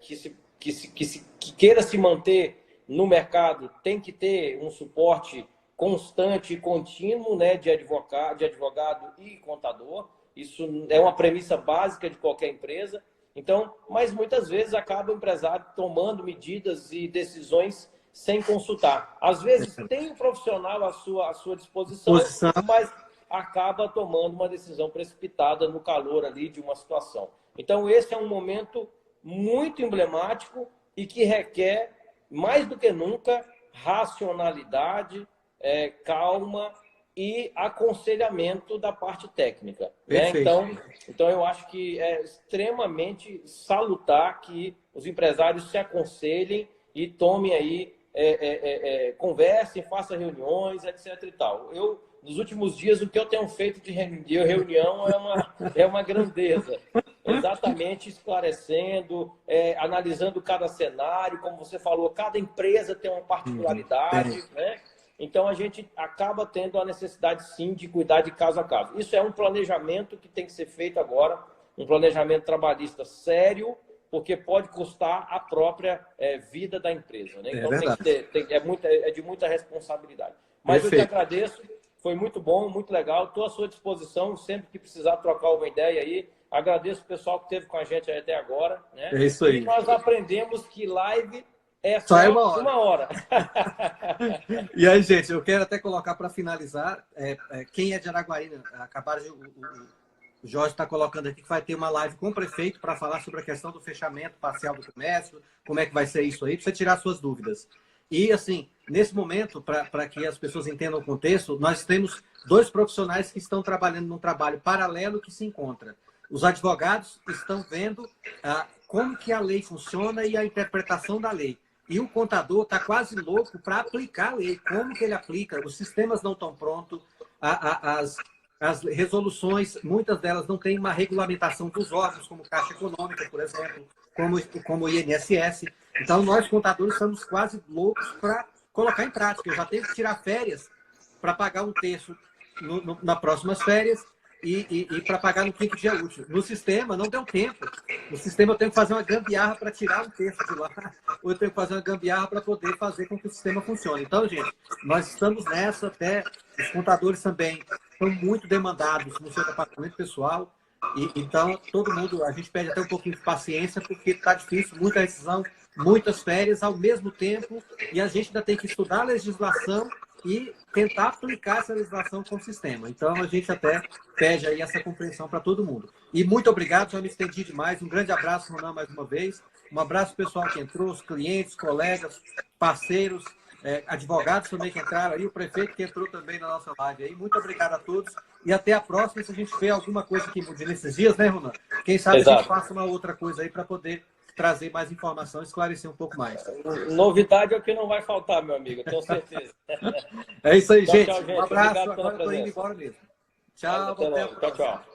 que queira se manter no mercado tem que ter um suporte constante e contínuo, né, de advogado e contador. Isso é uma premissa básica de qualquer empresa. Então, mas muitas vezes acaba o empresário tomando medidas e decisões sem consultar. Às vezes tem um profissional à sua disposição, mas acaba tomando uma decisão precipitada no calor ali de uma situação. Então, esse é um momento muito emblemático e que requer, mais do que nunca, racionalidade, calma e aconselhamento da parte técnica. Né? Então, eu acho que é extremamente salutar que os empresários se aconselhem e tomem aí, conversem, façam reuniões, etc. e tal. nos últimos dias, o que eu tenho feito de reunião é uma grandeza. Exatamente esclarecendo, analisando cada cenário, como você falou, cada empresa tem uma particularidade, né? Então, a gente acaba tendo a necessidade, sim, de cuidar de caso a caso. Isso é um planejamento que tem que ser feito agora, um planejamento trabalhista sério, porque pode custar a própria vida da empresa, né? Então, é de muita responsabilidade. Mas Perfeito. Eu te agradeço, foi muito bom, muito legal. Estou à sua disposição, sempre que precisar trocar uma ideia aí. Agradeço o pessoal que esteve com a gente até agora, né? É isso aí. E nós aprendemos que live é só uma hora. E aí, gente, eu quero até colocar para finalizar, quem é de Araguarina, acabaram de... O Jorge está colocando aqui que vai ter uma live com o prefeito para falar sobre a questão do fechamento parcial do comércio, como é que vai ser isso aí, para você tirar suas dúvidas. E, assim, nesse momento, para que as pessoas entendam o contexto, nós temos 2 profissionais que estão trabalhando num trabalho paralelo que se encontra. Os advogados estão vendo como que a lei funciona e a interpretação da lei. E o contador está quase louco para aplicar a lei. Como que ele aplica? Os sistemas não estão prontos, as resoluções, muitas delas não têm uma regulamentação dos órgãos, como Caixa Econômica, por exemplo, como o INSS. Então, nós, contadores, estamos quase loucos para colocar em prática. Eu já tenho que tirar férias para pagar um terço nas próximas férias e para pagar no 5º dia útil. No sistema, não deu tempo. No sistema, eu tenho que fazer uma gambiarra para tirar um terço de lá, ou eu tenho que fazer uma gambiarra para poder fazer com que o sistema funcione. Então, gente, nós estamos nessa, até os contadores também são muito demandados no seu departamento pessoal. Então, todo mundo, a gente pede até um pouquinho de paciência, porque está difícil, muita decisão, muitas férias ao mesmo tempo, e a gente ainda tem que estudar a legislação e tentar aplicar essa legislação com o sistema. Então, a gente até pede aí essa compreensão para todo mundo. E muito obrigado, já me estendi demais. Um grande abraço, Ronan, mais uma vez. Um abraço pessoal que entrou, os clientes, colegas, parceiros, advogados também que entraram aí, o prefeito que entrou também na nossa live aí. Muito obrigado a todos. E até a próxima, se a gente vê alguma coisa que mude nesses dias, né, Ronan? Quem sabe Exato. A gente faça uma outra coisa aí para poder trazer mais informação, esclarecer um pouco mais. Novidade é o que não vai faltar, meu amigo, tenho certeza. É isso aí, tchau, gente. Tchau, gente. Um abraço. Agora eu tô indo embora mesmo. Tchau, Tchau, tchau.